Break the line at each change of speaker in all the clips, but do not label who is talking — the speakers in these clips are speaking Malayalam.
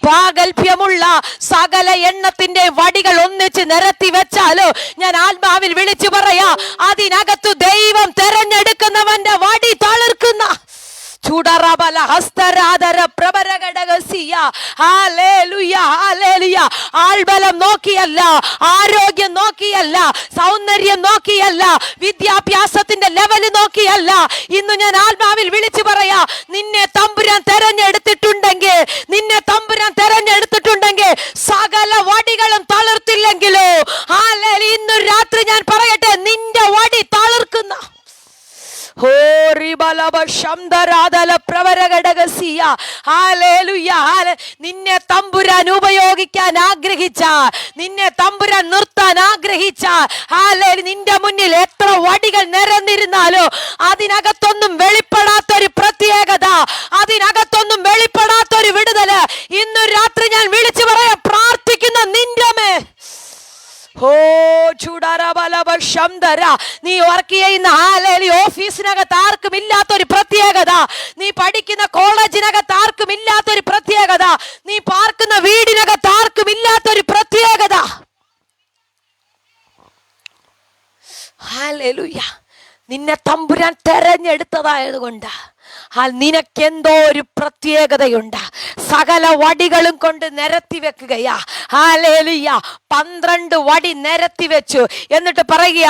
പ്രാഗൽഭ്യമുള്ള സകല എണ്ണത്തിന്റെ വടികൾ ഒന്നിച്ച് നിരത്തി വെച്ചാലോ ഞാൻ ആത്മാവിൽ വിളിച്ചു പറയാ, അതിനകത്തു ദൈവം തെരഞ്ഞെടുക്കുന്നവന്റെ വടി തളിർക്കുന്ന ചൂടറബല ഹസ്തരാധര പ്രബരഘടകസിയ. Hallelujah, hallelujah. ആൾബലം നോക്കിയല്ല, ആരോഗ്യം നോക്കിയല്ല, സൗന്ദര്യം നോക്കിയല്ല, വിദ്യാഭ്യാസത്തിന്റെ ലെവൽ നോക്കിയല്ല. ഇന്ന് ഞാൻ ആത്മാവിൽ വിളിച്ചു പറയാ, നിന്നെ തമ്പുരാൻ തെരഞ്ഞെടുത്തിട്ടുണ്ടെങ്കിൽ, നിന്നെ തമ്പുരാൻ തെരഞ്ഞെടുത്തിട്ടുണ്ടെങ്കിൽ സകല വടികളും തളിർത്തില്ലെങ്കിലോ ഹല്ലേലൂയ, ഇന്ന് രാത്രി ഞാൻ പറയട്ടെ, നിന്റെ വടി തളിർക്കുന്ന നിന്നെ തമ്പുരാൻ ഉപയോഗിക്കാൻ ആഗ്രഹിച്ച, നിന്നെ തമ്പുരാൻ നിർത്താൻ ആഗ്രഹിച്ച, നിന്റെ മുന്നിൽ എത്ര വടികൾ നിരന്നിരുന്നാലോ അതിനകത്തൊന്നും വെളിപ്പെടാത്തൊരു പ്രത്യേകത, അതിനകത്തൊന്നും വെളിപ്പെടാത്തൊരു വിടുതല് ഇന്ന് രാത്രി ഞാൻ വിളിച്ചു പറയാൻ പ്രാർത്ഥിക്കുന്ന നിന്റെ മേൽ. നീ വർക്ക് ചെയ്യുന്ന ഓഫീസിനകത്ത് ആർക്കും ഇല്ലാത്തൊരു പ്രത്യേകത, നീ പഠിക്കുന്ന കോളേജിനകത്ത് ആർക്കും ഇല്ലാത്തൊരു പ്രത്യേകത, നീ പാർക്കുന്ന വീടിനകത്ത് ആർക്കും ഇല്ലാത്തൊരു പ്രത്യേകത. ഹല്ലേലൂയ. നിന്നെ തമ്പുരാൻ തെരഞ്ഞെടുത്തതായതുകൊണ്ട് നിനക്കെന്തോ ഒരു പ്രത്യേകതയുണ്ട്. സകല വടികളും കൊണ്ട് നിരത്തി വെക്കുകയാ. ഹല്ലേലൂയ. 12 വടി നിരത്തി വെച്ചു. എന്നിട്ട് പറയുക,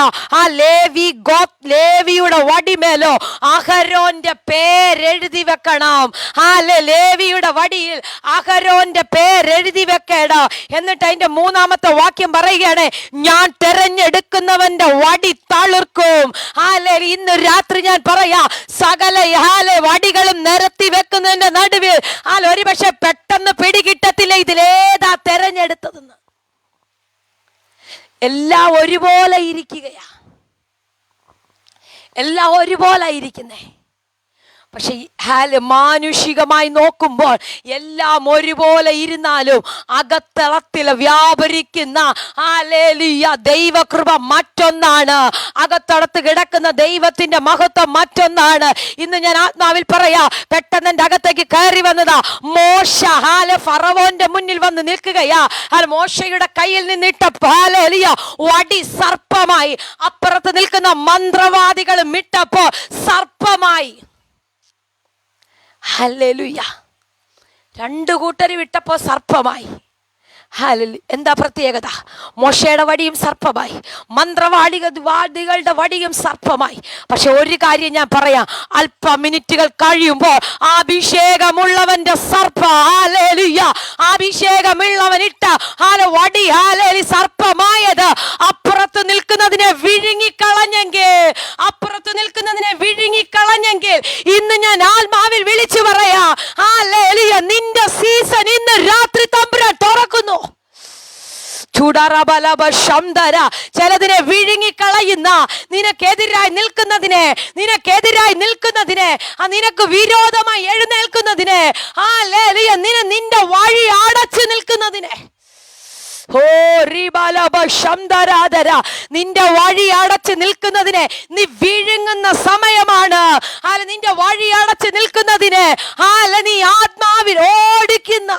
ലേവിയുടെ വടിമേലോ അഹരോന്റെ പേരെഴുതി വെക്കണം. ലേവിയുടെ വടിയിൽ അഹരോന്റെ പേരെഴുതി വെക്കണം. എന്നിട്ട് അതിന്റെ 3-ാമത്തെ വാക്യം പറയുകയാണ്, ഞാൻ തെരഞ്ഞെടുക്കുന്നവന്റെ വടി തളിർക്കും. ഇന്ന് രാത്രി ഞാൻ പറയാ, സകല വടികളും നിരത്തി വെക്കുന്നതിന്റെ നടുവിൽ ഒരു പക്ഷെ പെട്ടെന്ന് പിടികിട്ടത്തില്ല ഇതിലേതാ തെരഞ്ഞെടുത്തതെന്ന്. എല്ലാം ഒരുപോലെ ഇരിക്കുകയാ, എല്ലാം ഒരുപോലെ ഇരിക്കുന്നേ. പക്ഷെ മാനുഷികമായി നോക്കുമ്പോൾ എല്ലാം ഒരുപോലെ ഇരുന്നാലും അകത്തളത്തിൽ വ്യാപരിക്കുന്ന ദൈവകൃപ മറ്റൊന്നാണ്. അകത്തളത്ത് കിടക്കുന്ന ദൈവത്തിന്റെ മഹത്വം മറ്റൊന്നാണ്. ഇന്ന് ഞാൻ ആത്മാവിൽ പറയാ, പെട്ടെന്ന് എന്റെ അകത്തേക്ക് കയറി വന്നതാ മോശ. ഫറവോന്റെ മുന്നിൽ വന്ന് നിൽക്കുകയാ. മോശയുടെ കയ്യിൽ നിന്നിട്ട വടി സർപ്പമായി. അപ്പുറത്ത് നിൽക്കുന്ന മന്ത്രവാദികളും ഇട്ടപ്പോ സർപ്പമായി. ഹല്ലേലൂയ. 2 കൂട്ടരും ഇട്ടപ്പോ സർപ്പമായി. എന്താ പ്രത്യേകത? മോശയുടെ വടിയും സർപ്പമായി, മന്ത്രവാദികളുടെ വടിയും സർപ്പമായി. പക്ഷെ ഒരു കാര്യം ഞാൻ പറയാം, അല്പ മിനിറ്റുകൾ കഴിയുമ്പോൾ അഭിഷേകമുള്ളവന്റെ സർപ്പ, അഭിഷേകമുള്ളവൻ ഇട്ട വടി സർപ്പമായത് അപ്പുറത്ത് നിൽക്കുന്നതിനെ വിഴുങ്ങിക്കളഞ്ഞെങ്കിൽ, അപ്പുറത്ത് നിൽക്കുന്നതിനെ വിഴുങ്ങിക്കളഞ്ഞെങ്കിൽ ഇന്ന് ഞാൻ ആത്മാവിൽ വിളിച്ചു പറയാ, നിന്റെ സീസൺ ഇന്ന് രാത്രി തമ്പുരാൻ തുറക്കുന്നു. ചിലതിനെ വിഴുങ്ങിക്കളയുന്ന, നിനക്കെതിരായി നിൽക്കുന്നതിനെ, നിനക്ക് വിരോധമായി എഴുന്നേൽക്കുന്നതിനെ, നിന്റെ വഴി അടച്ചു നിൽക്കുന്നതിനെ, നിന്റെ വഴി അടച്ചു നിൽക്കുന്നതിനെ നീ വിഴുങ്ങുന്ന സമയമാണ്. നിന്റെ വഴി അടച്ചു നിൽക്കുന്നതിനെ നീ ആത്മാവിൽ ഓടിക്കുന്ന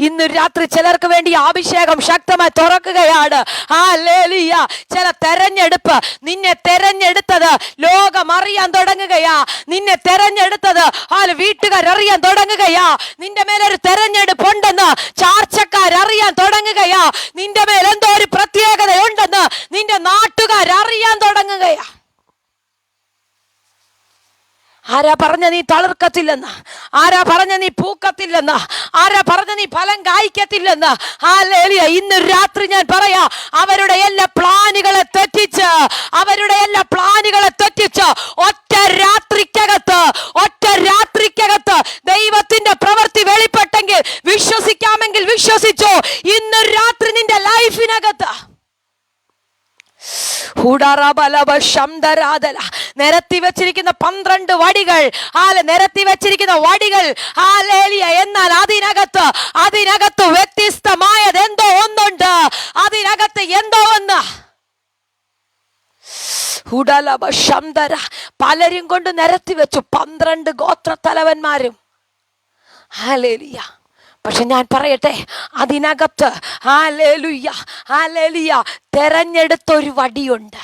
ഇന്ന് രാത്രി ചിലർക്ക് വേണ്ടി അഭിഷേകം ശക്തമായി തുറക്കുകയാണ്. ചില തെരഞ്ഞെടുപ്പ്, നിന്നെ തെരഞ്ഞെടുത്തത് ലോകം അറിയാൻ തുടങ്ങുകയാ. നിന്നെ തെരഞ്ഞെടുത്തത് വീട്ടുകാരറിയാൻ തുടങ്ങുകയാ. നിന്റെ മേലൊരു തെരഞ്ഞെടുപ്പ് ഉണ്ടെന്ന് ചാർച്ചക്കാരറിയാൻ തുടങ്ങുകയാ. നിന്റെ മേൽ എന്തോ ഒരു പ്രത്യേകത ഉണ്ടെന്ന് നിന്റെ നാട്ടുകാരറിയാൻ തുടങ്ങുകയാ. ആരാ പറഞ്ഞ നീ തളിർക്കത്തില്ലെന്ന്? ആരാ പറഞ്ഞ നീ പൂക്കത്തില്ലെന്ന്? ആരാ പറഞ്ഞ നീ ഫലം കായ്ക്കത്തില്ലെന്ന്? ഇന്ന് രാത്രി ഞാൻ പറയാ, അവരുടെ എല്ലാ പ്ലാനുകളെ തെറ്റിച്ച്, അവരുടെ എല്ലാ പ്ലാനുകളെ തെറ്റിച്ച് ഒറ്റ രാത്രിക്കകത്ത് ദൈവത്തിന്റെ പ്രവൃത്തി വെളിപ്പെട്ടെങ്കിൽ വിശ്വസിക്കാമെങ്കിൽ വിശ്വസിച്ചോ. ഇന്ന് രാത്രി നിന്റെ ലൈഫിനകത്ത് നിരത്തി വെച്ചിരിക്കുന്ന 12 വടികൾ, നിരത്തി വെച്ചിരിക്കുന്ന വടികൾ, എന്നാൽ അതിനകത്ത് വ്യത്യസ്തമായത് എന്തോ ഒന്നുണ്ട്. അതിനകത്ത് എന്തോ ഒന്ന് പലരും കൊണ്ട് നിരത്തി വെച്ചു, 12 ഗോത്രത്തലവന്മാരും. ഹല്ലേലൂയ. പക്ഷെ ഞാൻ പറയട്ടെ, അതിനകത്ത് ഹല്ലേലൂയ ഹല്ലേലൂയ തെരഞ്ഞെടുത്തൊരു വടിയുണ്ട്.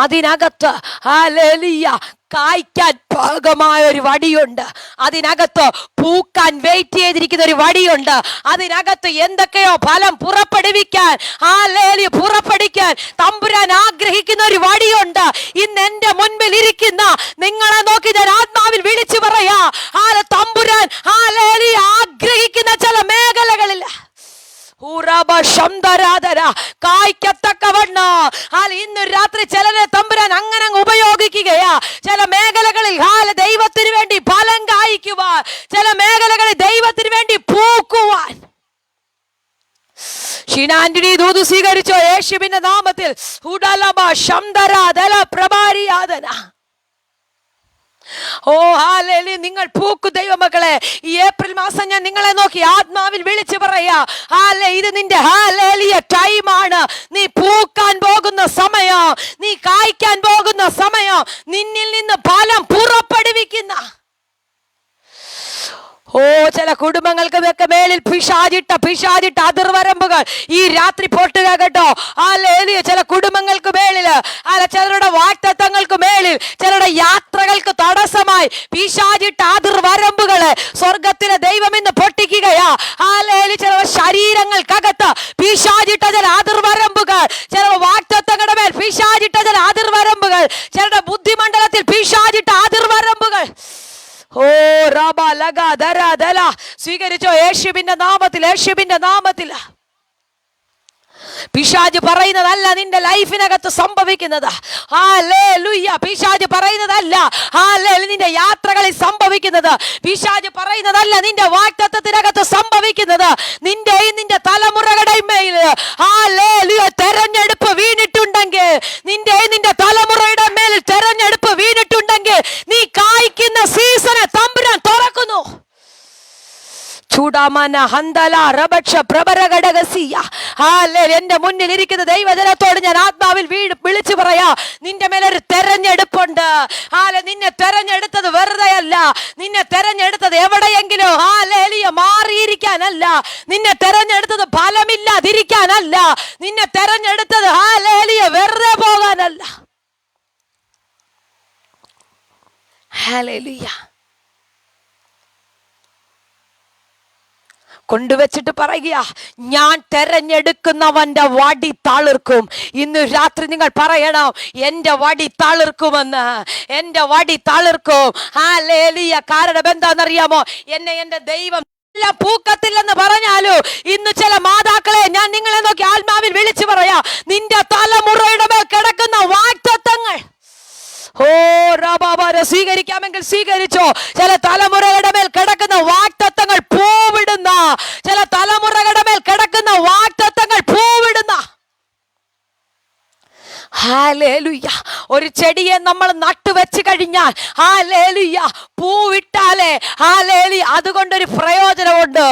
അതിനകത്ത് ഹല്ലേലൂയ കായ്ക്കാൻ പാകമായ ഒരു വടിയുണ്ട്. അതിനകത്ത് പൂക്കാൻ വെയിറ്റ് ചെയ്തിരിക്കുന്ന ഒരു വടിയുണ്ട്. അതിനകത്ത് എന്തൊക്കെയോ ഫലം പുറപ്പെടുവിക്കാൻ ഹല്ലേലൂയ പുറപ്പെടുവിക്കാൻ തമ്പുരാൻ ആഗ്രഹിക്കുന്ന ഒരു വടിയുണ്ട്. ഇന്ന് എന്റെ മുൻപിൽ ഇരിക്കുന്ന നിങ്ങളെ നോക്കി ഞാൻ ആത്മാവിൽ വിളിച്ചു പറയാ, തമ്പുരാൻ ഹല്ലേലൂയ ആഗ്രഹിക്കുന്ന ചില മേഖലകളിൽ കായ്ക്കത്തക്കവണ്ണം ഇന്ന് രാത്രി ചിലരെ തമ്പുരാൻ അങ്ങനെ ഉപയോഗിക്കുകയാ. ചില മേഖലകളിൽ ദൈവത്തിന് വേണ്ടി ഫലം കായ്ക്കുവാൻ, ചില മേഖലകളിൽ ദൈവത്തിന് വേണ്ടി പൂക്കുവാൻ. ഷിനാന്റിനി ദൂത് സ്വീകരിച്ചോ യേശുവിന്റെ നാമത്തിൽ. ഓ ഹല്ലേലൂയ. നിങ്ങൾ പൂക്കു ദൈവമക്കളെ. ഈ ഏപ്രിൽ മാസം ഞാൻ നിങ്ങളെ നോക്കി ആത്മാവിൽ വിളിച്ചു പറയാ, ഇത് നിന്റെ ഹല്ലേലൂയ ടൈമാണ്. നീ പൂക്കാൻ പോകുന്ന സമയം, നീ കായ്ക്കാൻ പോകുന്ന സമയം, നിന്നിൽ നിന്ന് ഫലം പുറപ്പെടുവിക്കുന്ന. ഓ ചില കുടുംബങ്ങൾക്ക് മേലിൽ പിശാചിട്ട അതിർവരമ്പുകൾ ഈ രാത്രി പൊട്ടുക കേട്ടോ. ഹല്ലേലൂയ. ചില കുടുംബങ്ങൾക്ക് മേലില്, ചിലരുടെ വാഗ്ദത്തങ്ങൾക്ക് മേലിൽ, ചിലരുടെ യാത്രകൾക്ക് തടസ്സമായി പിശാചിട്ട അതിർവരമ്പുകള് സ്വർഗത്തിലെ ദൈവം ഇന്ന് പൊട്ടിക്കുകയാ. ഹല്ലേലൂയ. ചില ശരീരങ്ങൾക്കകത്ത് പിശാചിട്ട ചില അതിർവരമ്പുകൾ, ചില വാഗ്ദത്തങ്ങളുടെ മേൽ പിശാചിട്ട ചില അതിർവരമ്പുകൾ, ചിലരുടെ ബുദ്ധിമണ്ഡലത്തിൽ പിശാചിട്ട അതിർവരമ്പുകൾ. ഓ റബ ലഗ ദര ദല സ്വീകരിച്ചോ യേശുവിന്റെ നാമത്തിൽ. യേശുവിന്റെ നാമത്തിൽ. പിശാച് പറയുന്നതല്ല നിന്റെ ലൈഫിനകത്ത് സംഭവിക്കുന്നത്. ഹല്ലേലൂയ. പിശാച് പറയുന്നതല്ല ഹല്ലേലൂയ നിന്റെ യാത്രകളിൽ സംഭവിക്കുന്നത്. പിശാച് പറയുന്നതല്ല നിന്റെ വാഗ്ദത്തത്തിനകത്ത് സംഭവിക്കുന്നത്. നിന്റെ തലമുറകളുടെ മേൽ ഹല്ലേലൂയ തെരഞ്ഞെടുപ്പ് വീണിട്ടുണ്ടെങ്കിൽ, നിന്റെ തലമുറയുടെ മേൽ തെരഞ്ഞെടുപ്പ് വീണിട്ടുണ്ടെങ്കിൽ, നീ കായ്ക്കുന്ന സീസണ് തമ്പുരാൻ തുറക്കുന്നു. എന്റെ മുന്നിൽ ഇരിക്കുന്ന ദൈവജനത്തോട് ഞാൻ ആത്മാവിൽ വിളിച്ചു പറയാ, നിന്റെ മേലൊരു തെരഞ്ഞെടുപ്പുണ്ട്. നിന്നെ തെരഞ്ഞെടുത്തത് വെറുതെ അല്ല. നിന്നെ തെരഞ്ഞെടുത്തത് എവിടെയെങ്കിലും മാറിയിരിക്കാനല്ല. നിന്നെ തെരഞ്ഞെടുത്തത് ഫലമില്ലാതിരിക്കാനല്ല. നിന്നെ തെരഞ്ഞെടുത്തത് വെറുതെ പോകാനല്ല. ഹല്ലേലൂയ. കൊണ്ടുവച്ചിട്ട് പറയുക, ഞാൻ തെരഞ്ഞെടുക്കുന്നവന്റെ വടി തളിർക്കും. ഇന്ന് രാത്രി നിങ്ങൾ പറയണം, എന്റെ വടി തളിർക്കുമെന്ന്. എന്റെ വടി തളിർക്കും. ഹല്ലേലൂയ. കാരണം എന്താണെന്നറിയാമോ? എന്റെ ദൈവം പൂക്കത്തില്ലെന്ന് പറഞ്ഞാലോ, ഇന്ന് ചില മാതാക്കളെ ഞാൻ നിങ്ങളെ നോക്കി ആത്മാവിൽ വിളിച്ചു പറയാ, നിന്റെ തലമുറയുടെ മേൽ കിടക്കുന്ന വാഗ്ദത്തങ്ങൾ സ്വീകരിക്കാമെങ്കിൽ സ്വീകരിച്ചോ. ചില തലമുറയുടെ മേൽ കിടക്കുന്ന വാഗ്ദത്തങ്ങൾ പൂവിടുന്ന, ചില തലമുറകളുടെ മേൽ കിടക്കുന്ന വാഗ്ദത്തങ്ങൾ പൂവിടുന്ന. ഹല്ലേലൂയ. ഒരു ചെടിയെ നമ്മൾ നട്ടുവെച്ച് കഴിഞ്ഞാൽ ഹല്ലേലൂയ പൂവിട്ടാലേ ഹല്ലേലൂയ അതുകൊണ്ടൊരു പ്രയോജനമുണ്ട്.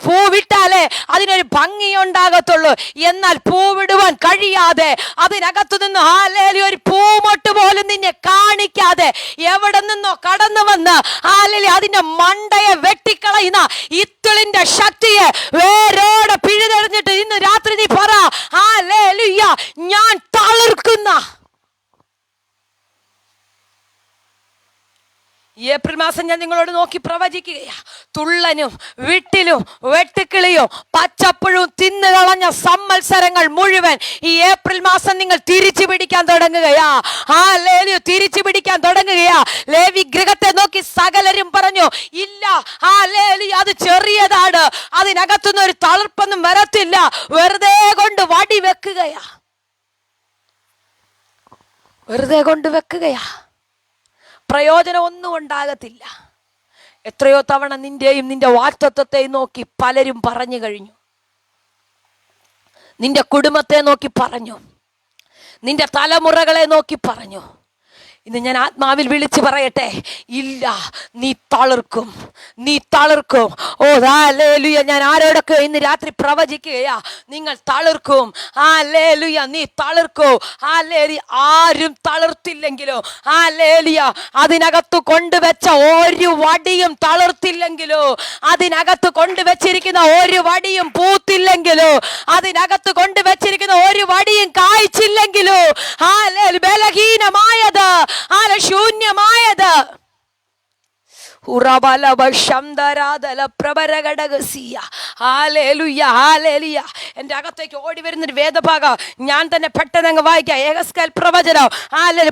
പൂവിട്ടാലേ അതിനൊരു ഭംഗിയുണ്ടാകത്തുള്ളൂ. എന്നാൽ പൂവിടുവാൻ കഴിയാതെ അതിനകത്തു നിന്ന് ഹല്ലേലൂയ ഒരു പൂമൊട്ട് പോലും നിന്നെ കാണിക്കാതെ എവിടെ നിന്നോ കടന്നു വന്ന് ഹല്ലേലൂയ അതിന്റെ മണ്ടയെ വെട്ടിക്കളയുന്ന ഇത്തിളിന്റെ ശക്തിയെ വേരോടെ പിഴുതെറിഞ്ഞിട്ട് ഇന്ന് രാത്രി നീ പറ, ഹല്ലേലൂയ ഞാൻ തളിർക്കുന്ന. ഏപ്രിൽ മാസം ഞാൻ നിങ്ങളോട് നോക്കി പ്രവചിക്കുകയാ, തുള്ളനും വിട്ടിലും വെട്ടുക്കിളിയും പച്ചപ്പുഴും തിന്നുകളഞ്ഞ സംവത്സരങ്ങൾ മുഴുവൻ ഈ ഏപ്രിൽ മാസം നിങ്ങൾ തിരിച്ചു പിടിക്കാൻ തുടങ്ങുകയാ. ഹല്ലേലൂയ. തിരിച്ചു പിടിക്കാൻ തുടങ്ങുകയാ. ലേവി ഗൃഹത്തെ നോക്കി സകലരും പറഞ്ഞു, ഇല്ല ഹല്ലേലൂയ അത് ചെറിയതാണ്, അതിനകത്തുനിന്ന് ഒരു തളിർപ്പൊന്നും വരത്തില്ല, വെറുതെ കൊണ്ട് വടി വെക്കുകയാ. വെറുതെ കൊണ്ട് വെക്കുകയാ. പ്രയോജനം ഒന്നും ഉണ്ടാകത്തില്ല. എത്രയോ തവണ നിന്റെയും നിന്റെ വാഗ്ദത്തത്തെയും നോക്കി പലരും പറഞ്ഞു കഴിഞ്ഞു. നിന്റെ കുടുംബത്തെ നോക്കി പറഞ്ഞു, നിന്റെ തലമുറകളെ നോക്കി പറഞ്ഞു. ഇന്ന് ഞാൻ ആത്മാവിൽ വിളിച്ചു പറയട്ടെ, ഇല്ല, നീ തളിർക്കും, നീ തളിർക്കും. ഓ ഹല്ലേലൂയ. ഞാൻ ആരോടൊക്കെ ഇന്ന് രാത്രി പ്രവചിക്കുകയാ, നിങ്ങൾ തളിർക്കും. ഹല്ലേലൂയ, നീ തളിർക്കും. ഹല്ലേലൂയ. ആരും തളിർത്തില്ലെങ്കിലോ, ഹല്ലേലൂയ, അതിനകത്ത് കൊണ്ടുവച്ച ഒരു വടിയും തളിർത്തില്ലെങ്കിലോ, അതിനകത്ത് കൊണ്ടുവച്ചിരിക്കുന്ന ഒരു വടിയും പൂത്തില്ലെങ്കിലോ, അതിനകത്ത് കൊണ്ടുവച്ചിരിക്കുന്ന ഒരു വടിയും കായ്ച്ചില്ലെങ്കിലോ, ഹല്ലേലൂയ, ബലഹീനമായത്, ശൂന്യമായത്, എന്റെ അകത്തേക്ക് ഓടി വരുന്നൊരു വേദഭാഗം ഞാൻ തന്നെ പെട്ടെന്ന് അങ്ങ് വായിക്കാം. യെഹെസ്കേൽ പ്രവചനം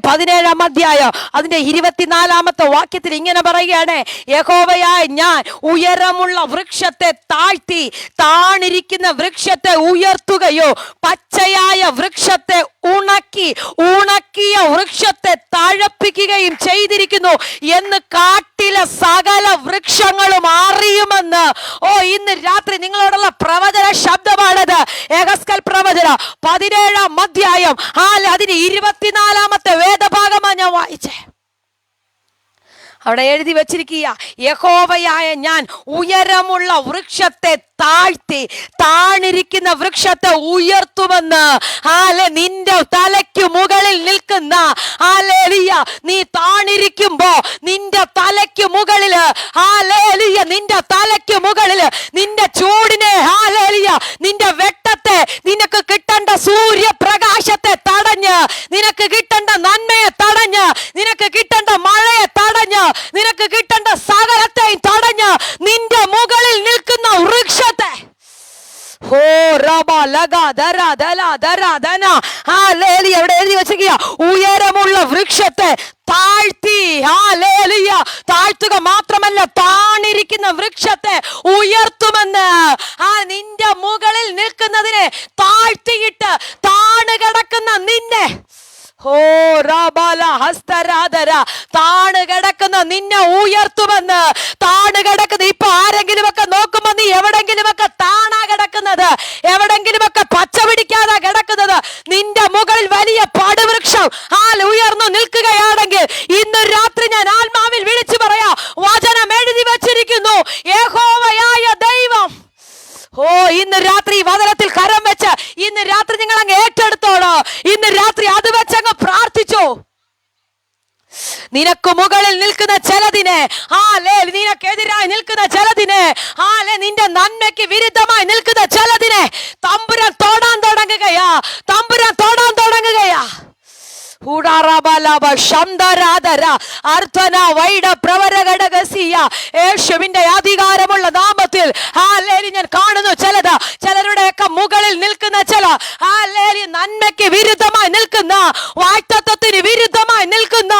17-ാം അധ്യായം അതിന്റെ 24-ാമത്തെ വാക്യത്തിൽ ഇങ്ങനെ പറയുകയാണ്, യഹോവയായ ഞാൻ ഉയരമുള്ള വൃക്ഷത്തെ താഴ്ത്തി താണിരിക്കുന്ന വൃക്ഷത്തെ ഉയർത്തുകയോ പച്ചയായ വൃക്ഷത്തെ ഉണക്കിയ വൃക്ഷത്തെ തഴപ്പിക്കുകയും ചെയ്തിരിക്കുന്നു എന്ന് കാട്ടിലെ സകല വൃക്ഷങ്ങളും അറിയുമെന്ന്. ഓ, ഇന്ന് രാത്രി നിങ്ങളോടുള്ള പ്രവചന ശബ്ദമാണത്. യെഹെസ്കേൽ പ്രവചനം 17-ാം അധ്യായം അതിന് 24-ാമത്തെ വേദഭാഗമാണ് ഞാൻ വായിച്ചേ. അവിടെ എഴുതി വച്ചിരിക്കുക, യഹോവയായ ഞാൻ ഉയരമുള്ള വൃക്ഷത്തെ താഴ്ത്തി താണിരിക്കുന്ന വൃക്ഷത്തെ ഉയർത്തുമെന്ന്. നിന്റെ തലയ്ക്ക് മുകളിൽ നിൽക്കുന്ന, നീ താണിരിക്കുമ്പോ നിന്റെ തലയ്ക്ക് മുകളില്, നിന്റെ തലയ്ക്ക് മുകളില് നിന്റെ ചൂടിനെ, നിന്റെ വെട്ടത്തെ, നിനക്ക് കിട്ടേണ്ട സൂര്യപ്രകാശത്തെ തടഞ്ഞ്, നിനക്ക് കിട്ടേണ്ട നന്മയെ തടഞ്ഞ്, നിനക്ക് കിട്ടേണ്ട മഴയെ തടഞ്ഞ്, നിനക്ക് കിട്ടേണ്ട സകലത്തെയും തടഞ്ഞ് നിന്റെ മുകളിൽ നിൽക്കുന്ന വൃക്ഷത്തെ എവിടെ എഴുതി വെച്ചിരിക്കുക, ഉയരമുള്ള വൃക്ഷത്തെ താഴ്ത്തി. താഴ്ത്തുക മാത്രമല്ല, താണിരിക്കുന്ന വൃക്ഷത്തെ ഉയർത്തുമെന്ന്. നിന്റെ മുകളിൽ നിൽക്കുന്നതിനെ താഴ്ത്തിയിട്ട് താണ് കിടക്കുന്ന നിന്നെ, താണ് കിടക്കുന്ന നിന്നെ ഉയർത്തുമെന്ന്. താണ് കിടക്കുന്ന ഇപ്പൊ ആരെങ്കിലും ഒക്കെ നോക്കുമ്പോ നീ എവിടെങ്കിലും ഒക്കെ താണാ കിടക്കുന്നത്, എവിടെങ്കിലും ഒക്കെ പച്ച പിടിക്കാതെ കിടക്കുന്നത്. നിന്റെ മുകളിൽ വലിയ പടുവൃക്ഷം ഉയർന്നു നിൽക്കുകയാണെങ്കിൽ ഇന്ന് രാത്രി ഞാൻ ആത്മാവിൽ വിളിച്ചു പറയാ, വചനം എഴുതി വച്ചിരിക്കുന്നു, യഹോവയായ ദൈവം. ഇന്ന് രാത്രി വചനത്തിൽ കരം വെച്ച് ഇന്ന് രാത്രി നിങ്ങൾ അങ്ങ് ഏറ്റെടുത്തോളൂ. ഇന്ന് രാത്രി അത് വെച്ചങ്ങ് പ്രാർത്ഥിച്ചോ. നിനക്ക് മുകളിൽ നിൽക്കുന്ന ചിലതിനെ, നിനക്കെതിരായി നിൽക്കുന്ന ചിലതിനെ, നിന്റെ നന്മയ്ക്ക് വിരുദ്ധമായി നിൽക്കുന്ന ചിലതിനെ തമ്പുരാൻ തൊടാൻ തുടങ്ങുകയാ, തമ്പുരാൻ തൊടാൻ തുടങ്ങുകയാ. യേശുവിന്റെ അധികാരമുള്ള നാമത്തിൽ ഞാൻ കാണുന്നു ചിലരുടെയൊക്കെ മുകളിൽ നിൽക്കുന്ന ചില നന്മയ്ക്ക് വിരുദ്ധമായി നിൽക്കുന്ന, വാഗ്ദത്തത്തിന് വിരുദ്ധമായി നിൽക്കുന്ന,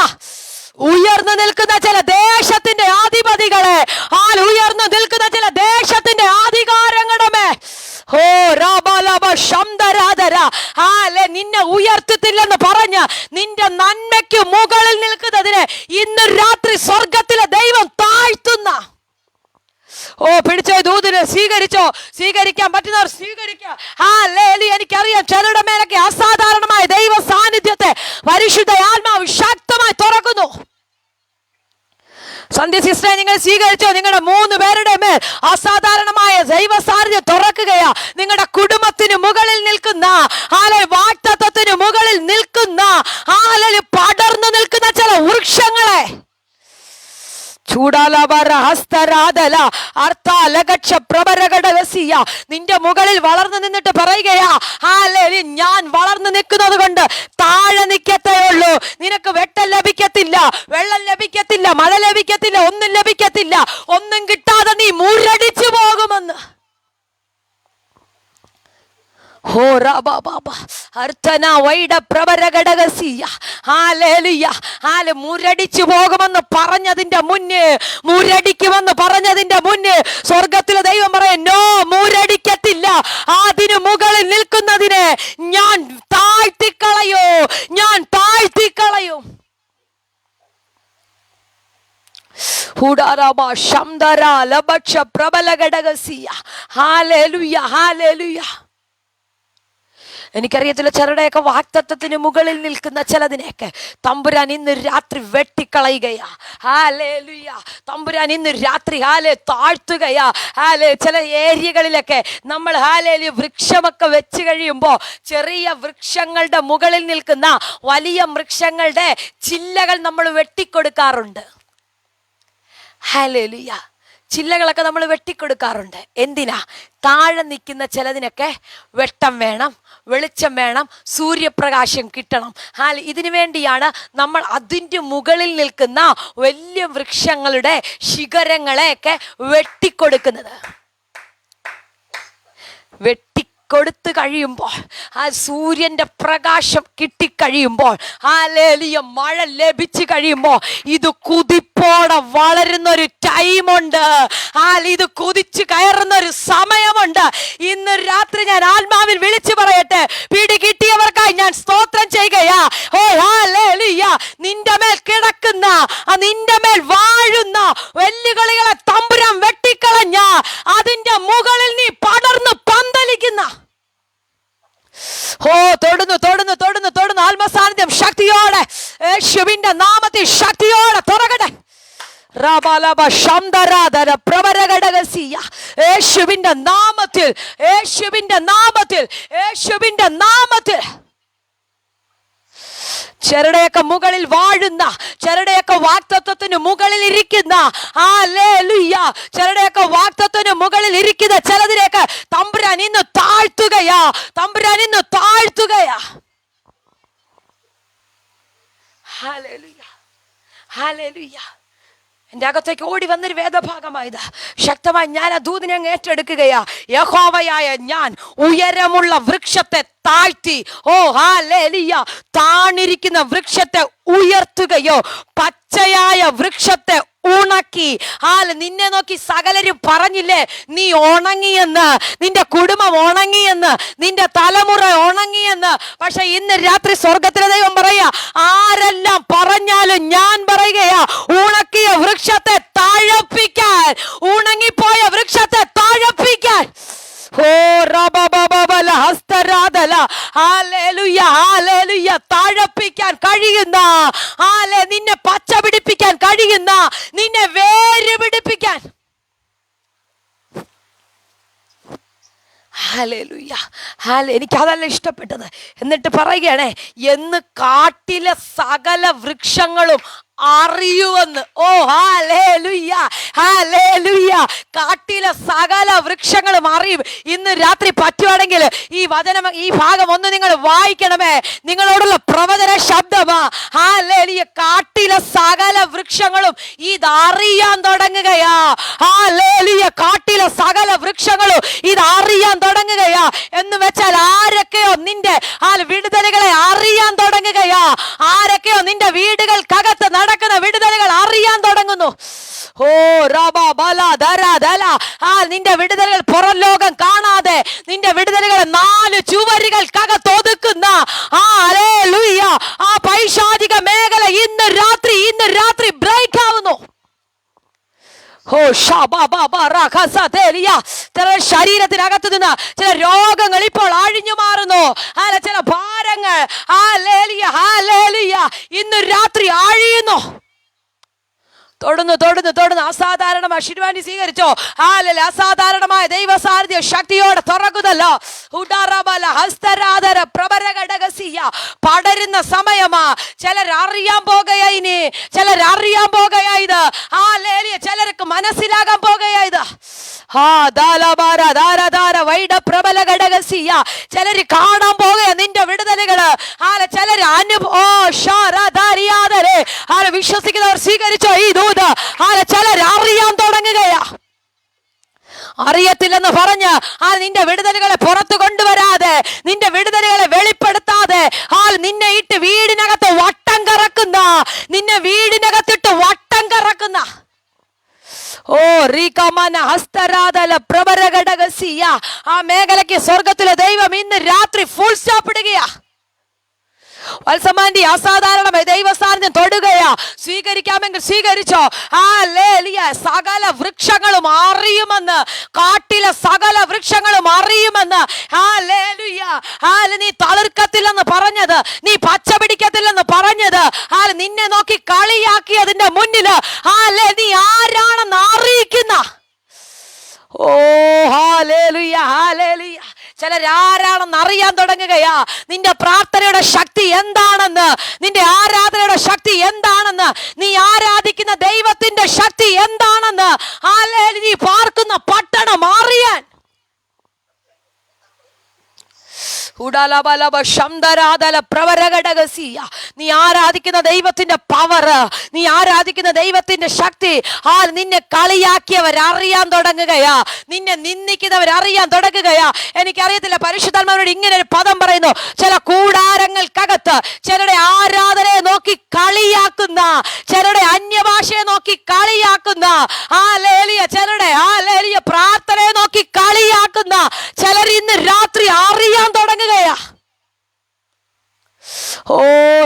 ഉയർന്നു നിൽക്കുന്ന ചില ദേശത്തിന്റെ അധിപതികളെ, ഉയർന്നു നിൽക്കുന്ന ചില ദേശത്തിന്റെ അധികാരങ്ങളുടെ നിന്നെ ഉയർത്തത്തില്ലെന്ന് പറഞ്ഞ് നിന്റെ നന്മയ്ക്ക് മുകളിൽ നിൽക്കുന്നതിനെ ഇന്ന് രാത്രി സ്വർഗത്തിലെ ദൈവം താഴ്ത്തുന്ന. പിടിച്ചോ, ദൂതിനെ സ്വീകരിച്ചോ, സ്വീകരിക്കാൻ പറ്റുന്നവർ സ്വീകരിക്കുക. എനിക്കറിയാം ചിലരുടെ മേലൊക്കെ അസാധാരണമായ ദൈവ സാന്നിധ്യത്തെ പരിശുദ്ധ ആത്മാവ് ശക്തമായി തുറക്കുന്നു. സന്ധ്യ സിസ്റ്ററെ നിങ്ങൾ സ്വീകരിച്ചോ, നിങ്ങളുടെ 3 പേരുടെ മേൽ അസാധാരണമായ ദൈവ സാന്നിധ്യം തുറക്കുകയാ. നിങ്ങളുടെ കുടുംബത്തിന് മുകളിൽ നിൽക്കുന്ന, വാഗ്ദത്തത്തിന് മുകളിൽ നിൽക്കുന്ന, പടർന്നു നിൽക്കുന്ന ചില വൃക്ഷങ്ങളെ നിന്റെ മുകളിൽ വളർന്നു നിന്നിട്ട് പറയുകയാ, ഞാൻ വളർന്നു നിൽക്കുന്നത് കൊണ്ട് താഴെ നിൽക്കത്തേ ഉള്ളൂ. നിനക്ക് വെട്ടം ലഭിക്കത്തില്ല, വെള്ളം ലഭിക്കത്തില്ല, മഴ ലഭിക്കത്തില്ല, ഒന്നും ലഭിക്കത്തില്ല. ഒന്നും കിട്ടാതെ നീ മുരടിച്ചു പോകുമെന്ന്. മുരടിച്ചു പോകുമെന്ന് പറഞ്ഞതിന്റെ മുന്നേ, മുരടിക്കുമെന്ന് പറഞ്ഞതിന്റെ മുന്നേ സ്വർഗത്തിലെ ദൈവം പറയും, നോ, മുരടിക്കത്തില്ല. അതിന് മുകളിൽ നിൽക്കുന്നതിനെ ഞാൻ താഴ്ത്തിക്കളയോ, ഞാൻ താഴ്ത്തിക്കളയും. എനിക്കറിയത്തില്ല, ചിലരുടെയൊക്കെ വാഗ്ദത്തത്തിന് മുകളിൽ നിൽക്കുന്ന ചിലതിനെയൊക്കെ തമ്പുരാൻ ഇന്ന് രാത്രി വെട്ടിക്കളയുകയാ. ഹല്ലേലൂയ. തമ്പുരാൻ ഇന്ന് രാത്രി താഴ്ത്തുകയാ. ചില ഏരിയകളിലൊക്കെ നമ്മൾ വൃക്ഷമൊക്കെ വെച്ച് കഴിയുമ്പോൾ ചെറിയ വൃക്ഷങ്ങളുടെ മുകളിൽ നിൽക്കുന്ന വലിയ വൃക്ഷങ്ങളുടെ ചില്ലകൾ നമ്മൾ വെട്ടിക്കൊടുക്കാറുണ്ട്. ഹല്ലേലൂയ. ചില്ലകളൊക്കെ നമ്മൾ വെട്ടിക്കൊടുക്കാറുണ്ട്. എന്തിനാ? താഴെ നിൽക്കുന്ന ചിലതിനൊക്കെ വെട്ടം വേണം, വെളിച്ചം വേണം, സൂര്യപ്രകാശം കിട്ടണം. ഇതിനു വേണ്ടിയാണ് നമ്മൾ അതിൻ്റെ മുകളിൽ നിൽക്കുന്ന വലിയ വൃക്ഷങ്ങളുടെ ശിഖരങ്ങളെയൊക്കെ വെട്ടിക്കൊടുക്കുന്നത്. കൊടുത്തു കഴിയുമ്പോൾ, ആ സൂര്യന്റെ പ്രകാശം കിട്ടിക്കഴിയുമ്പോൾ, മഴ ലഭിച്ചു കഴിയുമ്പോൾ, ഇത് കുതിപ്പോടെ വളരുന്നൊരു ടൈമുണ്ട്. ഇത് കുതിച്ചു കയറുന്ന ഒരു സമയമുണ്ട്. ഇന്ന് രാത്രി ഞാൻ ആത്മാവിൽ വിളിച്ചു പറയട്ടെ, പിടി കിട്ടിയവർക്കായി ഞാൻ സ്തോത്രം ചെയ്യുകയാ. നിന്റെ മേൽ കിടക്കുന്ന, നിന്റെ മേൽ വാഴുന്ന വെല്ലുവിളികളെ തമ്പുരാൻ വെട്ടിക്കളഞ്ഞ അതിന്റെ മുകളിൽ നീ പടർന്ന് പന്തലിക്കുന്ന തൊടുന്നു തൊടുന്നു തൊടുന്നു തൊടുന്നു ആത്മസാന്നിധ്യം ശക്തിയോടെ യേശുവിന്റെ നാമത്തിൽ ശക്തിയോടെ തുറകട്ടെ. യേശുവിന്റെ നാമത്തിൽ, യേശുവിന്റെ നാമത്തിൽ, യേശുവിന്റെ നാമത്തിൽ. ചെറുടെയൊക്കെ മുകളിൽ വാഴുന്ന, ചെറുടെയൊക്കെ വാഗ്ദത്തത്തിന് മുകളിൽ ഇരിക്കുന്ന, ചെറുടെയൊക്കെ വാഗ്ദത്തത്തിന് മുകളിൽ ഇരിക്കുന്ന ചിലതിലേക്ക് തമ്പുരാൻ ഇന്ന് താഴ്ത്തുകയാ. തമ്പുരാൻ ഇന്ന് താഴ്ത്തുകയാ. Hallelujah, hallelujah. എൻ്റെ അകത്തേക്ക് ഓടി വന്നൊരു വേദഭാഗമായത് ശക്തമായി ഞാൻ ആ ദൂതിനെ അങ്ങ് ഏറ്റെടുക്കുകയാ. യഹോവയായ ഞാൻ ഉയരമുള്ള വൃക്ഷത്തെ താഴ്ത്തി, ഹല്ലേലൂയ, താണിരിക്കുന്ന വൃക്ഷത്തെ ഉയർത്തുകയോ പച്ചയായ വൃക്ഷത്തെ ഉണക്കി. നിന്നെ നോക്കി സകലരും പറഞ്ഞില്ലേ നീ ഉണങ്ങിയെന്ന്, നിന്റെ കുടുംബം ഉണങ്ങിയെന്ന്, നിന്റെ തലമുറ ഉണങ്ങിയെന്ന്. പക്ഷെ ഇന്ന് രാത്രി സ്വർഗത്തിലെ ദൈവം പറയാ, ആരെല്ലാം പറഞ്ഞാലും ഞാൻ പറയുകയാ, ഉണക്കിയ വൃക്ഷത്തെ താഴപ്പിക്കാൻ, ഉണങ്ങിപ്പോയ വൃക്ഷത്തെ താഴപ്പിക്കാൻ. താഴപ്പിക്കാൻ കഴിയുന്ന, നിന്നെ പച്ച പിടിപ്പിക്കാൻ കഴിയുന്ന, നിന്നെ വേര് പിടിപ്പിക്കാൻ. എനിക്കതല്ല ഇഷ്ടപ്പെട്ടത്. എന്നിട്ട് പറയുകയാണേ, എന്ന് കാട്ടിലെ സകല വൃക്ഷങ്ങളും അറിയുവെന്ന്. Hallelujah, hallelujah. കാട്ടിലെ സകല വൃക്ഷങ്ങളും അറിയും. ഇന്ന് രാത്രി പറ്റുവാണെങ്കിൽ ഈ വചനം, ഈ ഭാഗം ഒന്ന് നിങ്ങൾ വായിക്കണമേ. നിങ്ങളോടുള്ള പ്രവചന ശബ്ദമാ. ഹല്ലേലൂയ. കാട്ടിലെ സകല വൃക്ഷങ്ങളും ഇതറിയാൻ തുടങ്ങുകയാ. ഹല്ലേലൂയ. കാട്ടിലെ സകല വൃക്ഷങ്ങളും ഇതറിയാൻ തുടങ്ങുകയാ. എന്ന് വെച്ചാൽ ആരൊക്കെയോ നിന്റെ വിടുതലുകളെ അറിയാൻ തുടങ്ങുകയാ. ആരൊക്കെയോ നിന്റെ വീടുകൾക്കകത്ത് നടക്കുന്ന വിടുതലുകൾ അറിയാൻ തുടങ്ങുന്നു. നിന്റെ വിടുതലുകൾ പുറം ലോകം കാണാതെ, നിന്റെ വിടുതലുകൾ 4 ചുവരുകൾക്കകത്ത് ഒതുക്കുന്ന ആ പൈശാചിക മേഖല ഇന്ന് രാത്രി ബ്രേക്ക് ആവുന്നു. ശരീരത്തിനകത്ത് നിന്ന് ചില രോഗങ്ങൾ ഇപ്പോൾ അഴിഞ്ഞു മാറുന്നു. ചില ഭാരങ്ങൾ ഇന്ന് രാത്രി അഴിയുന്നു. തൊടുന്നു തൊടുന്നു തൊടുന്നു. അസാധാരണമായ ശിരുവാനി സ്വീകരിച്ചോ. അസാധാരണമായ ദൈവ സാന്നിധ്യം ശക്തിയോടെ തുറക്കുന്നല്ലോ. പടരുന്ന സമയമാ. ചിലരറിയാൻ പോകുകയിനി, ചിലരറിയാൻ പോകുകയത്. ചിലർക്ക് മനസ്സിലാകാൻ പോകുകയത്. ചിലര് കാണാൻ പോകുക നിന്റെ വിടുതലുകള്. ചിലര് വിശ്വസിക്കുന്നവർ സ്വീകരിച്ചോ ഈ ദൂത്. ചിലര് അറിയാൻ തുടങ്ങുകയാ. അറിയത്തില്ലെന്ന് പറഞ്ഞ് നിന്റെ വിടുതലുകളെ പുറത്തു കൊണ്ടുവരാതെ, നിന്റെ വിടുതലുകളെ വെളിപ്പെടുത്താതെ നിന്നെ ഇട്ട് വീടിനകത്ത് വട്ടം കറക്കുന്ന, നിന്നെ വീടിനകത്തിട്ട് വട്ടം കറക്കുന്ന ആ മേഖലയ്ക്ക് സ്വർഗത്തിലെ ദൈവം ഇന്ന് രാത്രി ഫുൾ സ്റ്റോപ്പ് ഇടുകയാ. വത്സമാന്റെ അസാധാരണമായ ദൈവസാന്നിധ്യം തൊടുകയാ. സ്വീകരിക്കാമെങ്കിൽ സ്വീകരിച്ചോ. ഹല്ലേലൂയ. സകല വൃക്ഷങ്ങളും അറിയുമെന്ന്, കാട്ടിലെ സകല വൃക്ഷങ്ങളും അറിയുമെന്ന്. ഹല്ലേലൂയ. നീ തളിർക്കത്തില്ലെന്ന് പറഞ്ഞത്, നീ പച്ച പിടിക്കത്തില്ലെന്ന് പറഞ്ഞത്, നിന്നെ നോക്കി കളിയാക്കിയതിന്റെ മുന്നില് നീ ആരാണെന്ന് അറിയിക്കുന്ന, ഓ ഹല്ലേലൂയ, ഹല്ലേലൂയ. ചിലരാരാണെന്ന് അറിയാൻ തുടങ്ങുകയാ. നിന്റെ പ്രാർത്ഥനയുടെ ശക്തി എന്താണെന്ന്, നിന്റെ ആരാധനയുടെ ശക്തി എന്താണെന്ന്, നീ ആരാധിക്കുന്ന ദൈവത്തിന്റെ ശക്തി എന്താണെന്ന്, നീ പാർക്കുന്ന പട്ടണം അറിയാൻ. നീ ആരാധിക്കുന്ന ദൈവത്തിന്റെ പവർ, നീ ആരാധിക്കുന്ന ദൈവത്തിന്റെ ശക്തി നിന്നെ കളിയാക്കിയവർ അറിയാൻ തുടങ്ങുകയാ, നിന്നെ നിന്ദിക്കുന്നവർ അറിയാൻ തുടങ്ങുകയാ. എനിക്കറിയത്തില്ല, പരിശുദ്ധാത്മാവിനോട് ഇങ്ങനെ ഒരു പദം പറയുന്നു. ചില കൂടാരങ്ങൾക്കകത്ത് ചിലരുടെ ആരാധനയെ നോക്കി കളിയാക്കുന്ന, ചിലരുടെ അന്യഭാഷയെ നോക്കി കളിയാക്കുന്ന, ചിലരുടെ പ്രാർത്ഥനയെ നോക്കി കളിയാക്കുന്ന ചിലർ ഇന്ന് രാത്രി അറിയാൻ തുടങ്ങുകയാ. ഓ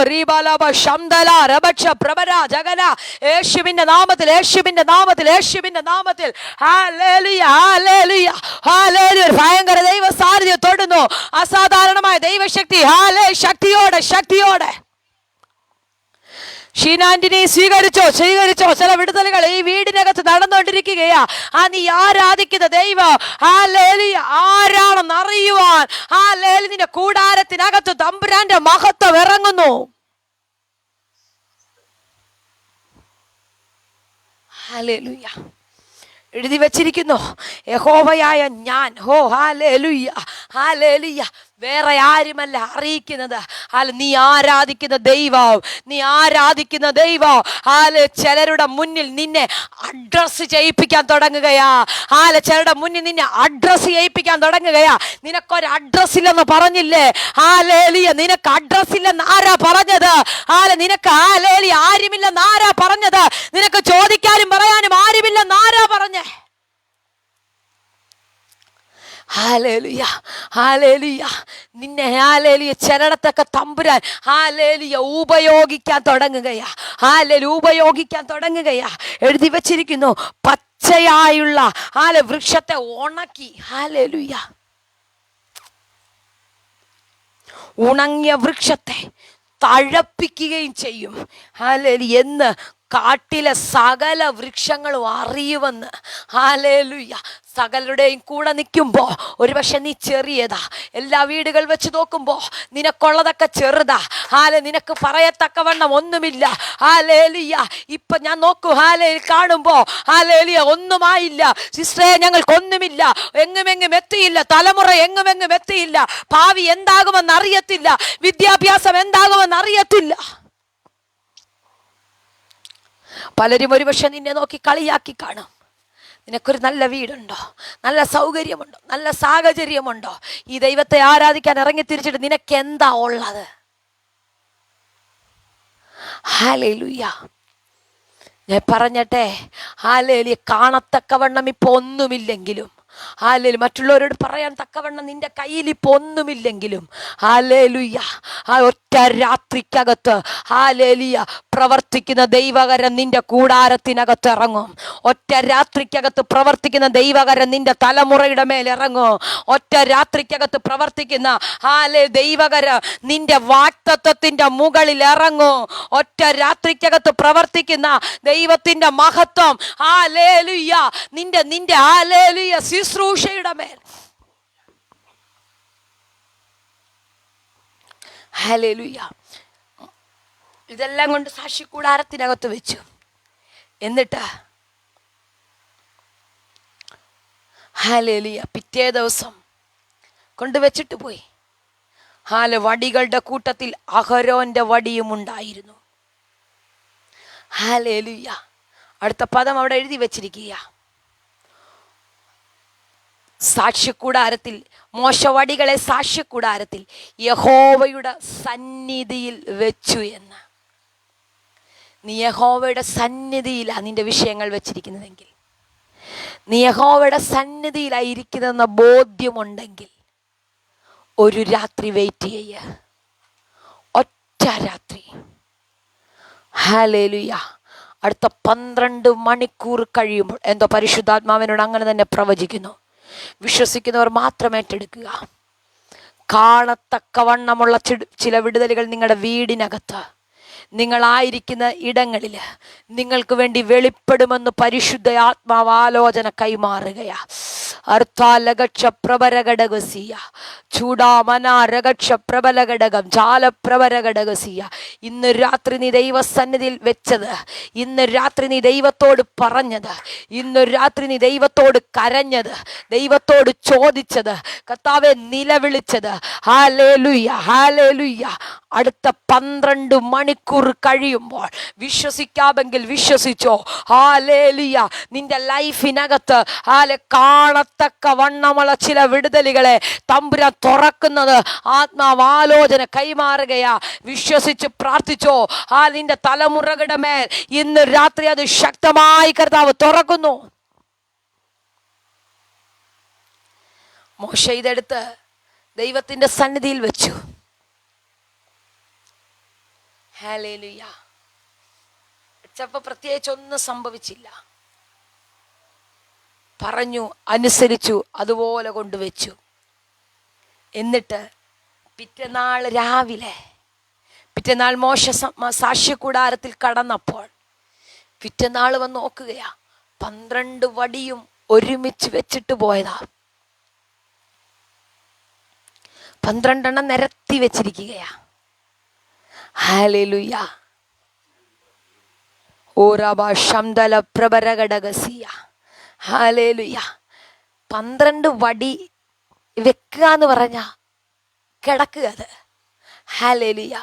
റീബാലബ ശംദല രബക്ഷ പ്രഭര ജഗന, യേശുവിന്റെ നാമത്തിൽ, യേശുവിന്റെ നാമത്തിൽ, യേശുവിന്റെ നാമത്തിൽ. Hallelujah, hallelujah, hallelujah. ഭയങ്കര ദൈവ സാന്നിധ്യം തൊടുന്നു. അസാധാരണമായ ദൈവശക്തി. ശക്തിയോടെ, ശക്തിയോടെ. ഷീനാന്റിനെ സ്വീകരിച്ചോ, സ്വീകരിച്ചോ. ചില വിടുതലുകൾ ഈ വീടിനകത്ത് നടന്നുകൊണ്ടിരിക്കുകയാ. നീ ആരാധിക്കുന്ന ദൈവം ആരാണെന്ന് അറിയുവാൻ നിന്റെ കൂടാരത്തിനകത്ത് തമ്പുരാന്റെ മഹത്വം ഇറങ്ങുന്നു. ഹല്ലേലൂയ. എഴുതി വച്ചിരിക്കുന്നു, യഹോവയായ ഞാൻ, ഹോ ഹല്ലേലൂയ, ഹല്ലേലൂയ, വേറെ ആരുമല്ല അറിയിക്കുന്നത്. നീ ആരാധിക്കുന്ന ദൈവം, നീ ആരാധിക്കുന്ന ദൈവം ചിലരുടെ മുന്നിൽ നിന്നെ അഡ്രസ് ചെയ്യിപ്പിക്കാൻ തുടങ്ങുകയാ. ചിലരുടെ മുന്നിൽ നിന്നെ അഡ്രസ് ചെയ്യിപ്പിക്കാൻ തുടങ്ങുകയാ. നിനക്കൊരു അഡ്രസ് ഇല്ലെന്ന് പറഞ്ഞില്ലേ? ഹല്ലേലൂയ. നിനക്ക് അഡ്രസ് ഇല്ലെന്ന് ആരാ പറഞ്ഞത്? നിനക്ക് ഹല്ലേലൂയ ആരുമില്ലെന്ന് ആരാ പറഞ്ഞത്? നിനക്ക് ചോദിക്കാനും പറയാനും ആരുമില്ലെന്ന് ആരാ പറഞ്ഞേ? Hallelujah, hallelujah. നിന്നെ ഹല്ലേലൂയ ചിലടത്തൊക്കെ തമ്പുരാൻ ഹല്ലേലൂയ ഉപയോഗിക്കാൻ തുടങ്ങുകയാ. ഹല്ലേലൂയ ഉപയോഗിക്കാൻ തുടങ്ങുകയാ. എഴുതി വച്ചിരിക്കുന്നു, പച്ചയായുള്ള വൃക്ഷത്തെ ഉണക്കി, ഹല്ലേലൂയ, ഉണങ്ങിയ വൃക്ഷത്തെ തഴപ്പിക്കുകയും ചെയ്യും. ഹല്ലേലൂയ എന്ന് കാട്ടിലെ സകല വൃക്ഷങ്ങളും അറിയുമെന്ന്. ഹല്ലേലൂയ. സകലരുടെയും കൂടെ നിൽക്കുമ്പോൾ ഒരുപക്ഷെ നീ ചെറിയതാ. എല്ലാ വീടുകൾ വെച്ച് നോക്കുമ്പോൾ നിനക്കുള്ളതൊക്കെ ചെറുതാ. നിനക്ക് പറയത്തക്കവണ്ണം ഒന്നുമില്ല. ഹല്ലേലൂയ. ഇപ്പൊ ഞാൻ നോക്കൂ, കാണുമ്പോ ഹല്ലേലൂയ ഒന്നുമായില്ല. സിസ്റ്ററെ, ഞങ്ങൾക്കൊന്നുമില്ല, എങ്ങുമെങ്ങും എത്തിയില്ല, തലമുറ എങ്ങുമെങ്ങും എത്തിയില്ല, ഭാവി എന്താകുമെന്ന് അറിയത്തില്ല, വിദ്യാഭ്യാസം എന്താകുമെന്ന് അറിയത്തില്ല. പലരും ഒരുപക്ഷെ നിന്നെ നോക്കി കളിയാക്കി കാണും. നിനക്കൊരു നല്ല വീടുണ്ടോ, നല്ല സൗകര്യമുണ്ടോ, നല്ല സാഹചര്യമുണ്ടോ? ഈ ദൈവത്തെ ആരാധിക്കാൻ ഇറങ്ങി തിരിച്ചിട്ട് നിനക്ക് എന്താ ഉള്ളത്? ഹല്ലേലൂയ. ഞാൻ പറഞ്ഞട്ടെ, ഹല്ലേലൂയ, കാണത്തക്കവണ്ണം ഇപ്പൊ ഒന്നുമില്ലെങ്കിലും, ഹല്ലേലൂയ, മറ്റുള്ളവരോട് പറയാൻ തക്കവണ്ണം നിന്റെ കയ്യിൽ ഇപ്പൊ ഒന്നുമില്ലെങ്കിലും, ഹല്ലേലൂയ, ഒറ്റ രാത്രിക്കകത്ത് ഹല്ലേലൂയ പ്രവർത്തിക്കുന്ന ദൈവകരം നിന്റെ കൂടാരത്തിനകത്ത് ഇറങ്ങും. ഒറ്റ രാത്രിക്കകത്ത് പ്രവർത്തിക്കുന്ന ദൈവകരം നിന്റെ തലമുറയുടെ മേൽ ഇറങ്ങും. ഒറ്റ രാത്രിക്കകത്ത് പ്രവർത്തിക്കുന്ന ദൈവകരം നിന്റെ വാക്തത്വത്തിന്റെ മുകളിൽ ഇറങ്ങും. ഒറ്റ രാത്രിക്കകത്ത് പ്രവർത്തിക്കുന്ന ദൈവത്തിന്റെ മഹത്വം ഹല്ലേലൂയ നിന്റെ ഹല്ലേലൂയ ശുശ്രൂഷയുടെ മേൽ. ഹല്ലേലൂയ. ഇതെല്ലാം കൊണ്ട് സാക്ഷി കൂടാരത്തിനകത്ത് വെച്ചു. എന്നിട്ട് ഹല്ലേലൂയ പിറ്റേ ദിവസം കൊണ്ടുവച്ചിട്ട് പോയി. വടികളുടെ കൂട്ടത്തിൽ അഹരോന്റെ വടിയും ഉണ്ടായിരുന്നു. ഹല്ലേലൂയ. അടുത്ത പദം അവിടെ എഴുതി വെച്ചിരിക്കുക, സാക്ഷ്യക്കൂടാരത്തിൽ, മോശവടികളെ സാക്ഷ്യക്കൂടാരത്തിൽ യഹോവയുടെ സന്നിധിയിൽ വെച്ചു എന്ന്. നീ യഹോവയുടെ സന്നിധിയിലാണ് നിന്റെ വിഷയങ്ങൾ വെച്ചിരിക്കുന്നതെങ്കിൽ, നീ യഹോവയുടെ സന്നിധിയിലായിരിക്കുന്നതെന്ന ബോധ്യമുണ്ടെങ്കിൽ ഒരു രാത്രി വെയിറ്റ് ചെയ്യ. ഒരൊറ്റ രാത്രി. ഹല്ലേലൂയ. അടുത്ത 12 മണിക്കൂർ കഴിയുമ്പോൾ എന്തോ പരിശുദ്ധാത്മാവിനോട് അങ്ങനെ തന്നെ പ്രവചിക്കുന്നു. വിശ്വസിക്കുന്നവർ മാത്രം ഏറ്റെടുക്കുക. കാണത്തക്കവണ്ണമുള്ള ചില വിടുതലുകൾ നിങ്ങളുടെ വീടിനകത്ത്, നിങ്ങളായിരിക്കുന്ന ഇടങ്ങളിൽ നിങ്ങൾക്ക് വേണ്ടി വെളിപ്പെടുമെന്ന് പരിശുദ്ധ ആത്മാവ് ആലോചന കൈമാറുകയാ. അർത്ഥാലകക്ഷപ്രഭരഘടകസിയ ചൂടാമനാരകക്ഷപ്രബലഘടകം ജാലപ്രഭരഘടകസിയ. ഇന്ന് രാത്രി നീ ദൈവസന്നിധിയിൽ വെച്ചത്, ഇന്ന് രാത്രി നീ ദൈവത്തോട് പറഞ്ഞത്, ഇന്ന് രാത്രി നീ ദൈവത്തോട് കരഞ്ഞത്, ദൈവത്തോട് ചോദിച്ചത്, കർത്താവെ നിലവിളിച്ചത്, ഹല്ലേലൂയ ഹല്ലേലൂയ. അടുത്ത 12 മണിക്കൂർ കഴിയുമ്പോൾ വിശ്വസിക്കാമെങ്കിൽ വിശ്വസിച്ചോ. ഹല്ലേലൂയ. നിന്റെ ലൈഫിനകത്ത് കാണത്തക്ക വണ്ണമുള്ള ചില വിടുതലുകളെ തമ്പുരാൻ തുറക്കുന്നത് ആത്മാവ് ആലോചന കൈമാറുകയാ. വിശ്വസിച്ച് പ്രാർത്ഥിച്ചോ. നിന്റെ തലമുറകളുടെ മേൽ ഇന്ന് രാത്രി അത് ശക്തമായി കർത്താവ് തുറക്കുന്നു. മോശ ഇതെടുത്ത് ദൈവത്തിന്റെ സന്നിധിയിൽ വെച്ചു. ഹല്ലേലൂയ. വെച്ചപ്പോ പ്രത്യേകിച്ച് ഒന്നും സംഭവിച്ചില്ല. പറഞ്ഞു, അനുസരിച്ചു, അതുപോലെ കൊണ്ടുവച്ചു. എന്നിട്ട് പിറ്റേന്നാൾ രാവിലെ, പിറ്റേന്നാൾ മോശ സാക്ഷ്യകൂടാരത്തിൽ കടന്നപ്പോൾ പിറ്റേന്നാൾ വന്ന് നോക്കുകയാ, 12 വടിയും ഒരുമിച്ച് വെച്ചിട്ട് പോയതാ. 12 എണ്ണം നിരത്തി വെച്ചിരിക്കുകയാ. ഹല്ലേലൂയ. ഓരബ ശംദല പ്രഭരഘടകസിയ. ഹല്ലേലൂയ. 12 വടി വെക്കുക എന്ന് പറഞ്ഞ കിടക്കുക അത്. ഹല്ലേലൂയ.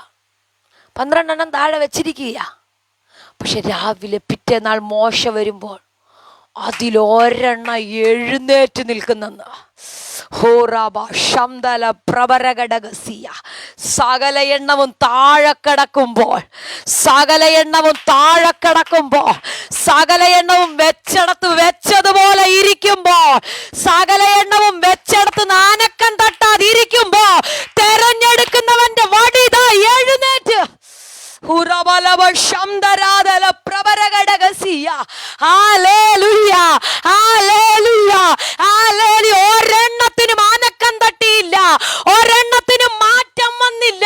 12 എണ്ണം താഴെ വെച്ചിരിക്കുക. പക്ഷെ രാവിലെ പിറ്റേന്നാൾ മോശ വരുമ്പോൾ അതിലൊരെണ്ണം എഴുന്നേറ്റ് നിൽക്കുന്നെന്ന്. സകല എണ്ണവും താഴെ കിടക്കുമ്പോൾ, സകല എണ്ണവും താഴെ കിടക്കുമ്പോൾ, സകല എണ്ണവും വെച്ചടത്ത് വെച്ചതുപോലെ ഇരിക്കുമ്പോൾ, സകല എണ്ണവും വെച്ചടത്ത് നാനക്കം തട്ടാതിരിക്കുമ്പോ തെരഞ്ഞെടുക്കുന്നവന്റെ വടിതാ എഴുന്നേറ്റ്. ഒരെണ്ണത്തിനും ആനക്കം തട്ടിയില്ല, ഒരെണ്ണത്തിനും മാറ്റം വന്നില്ല,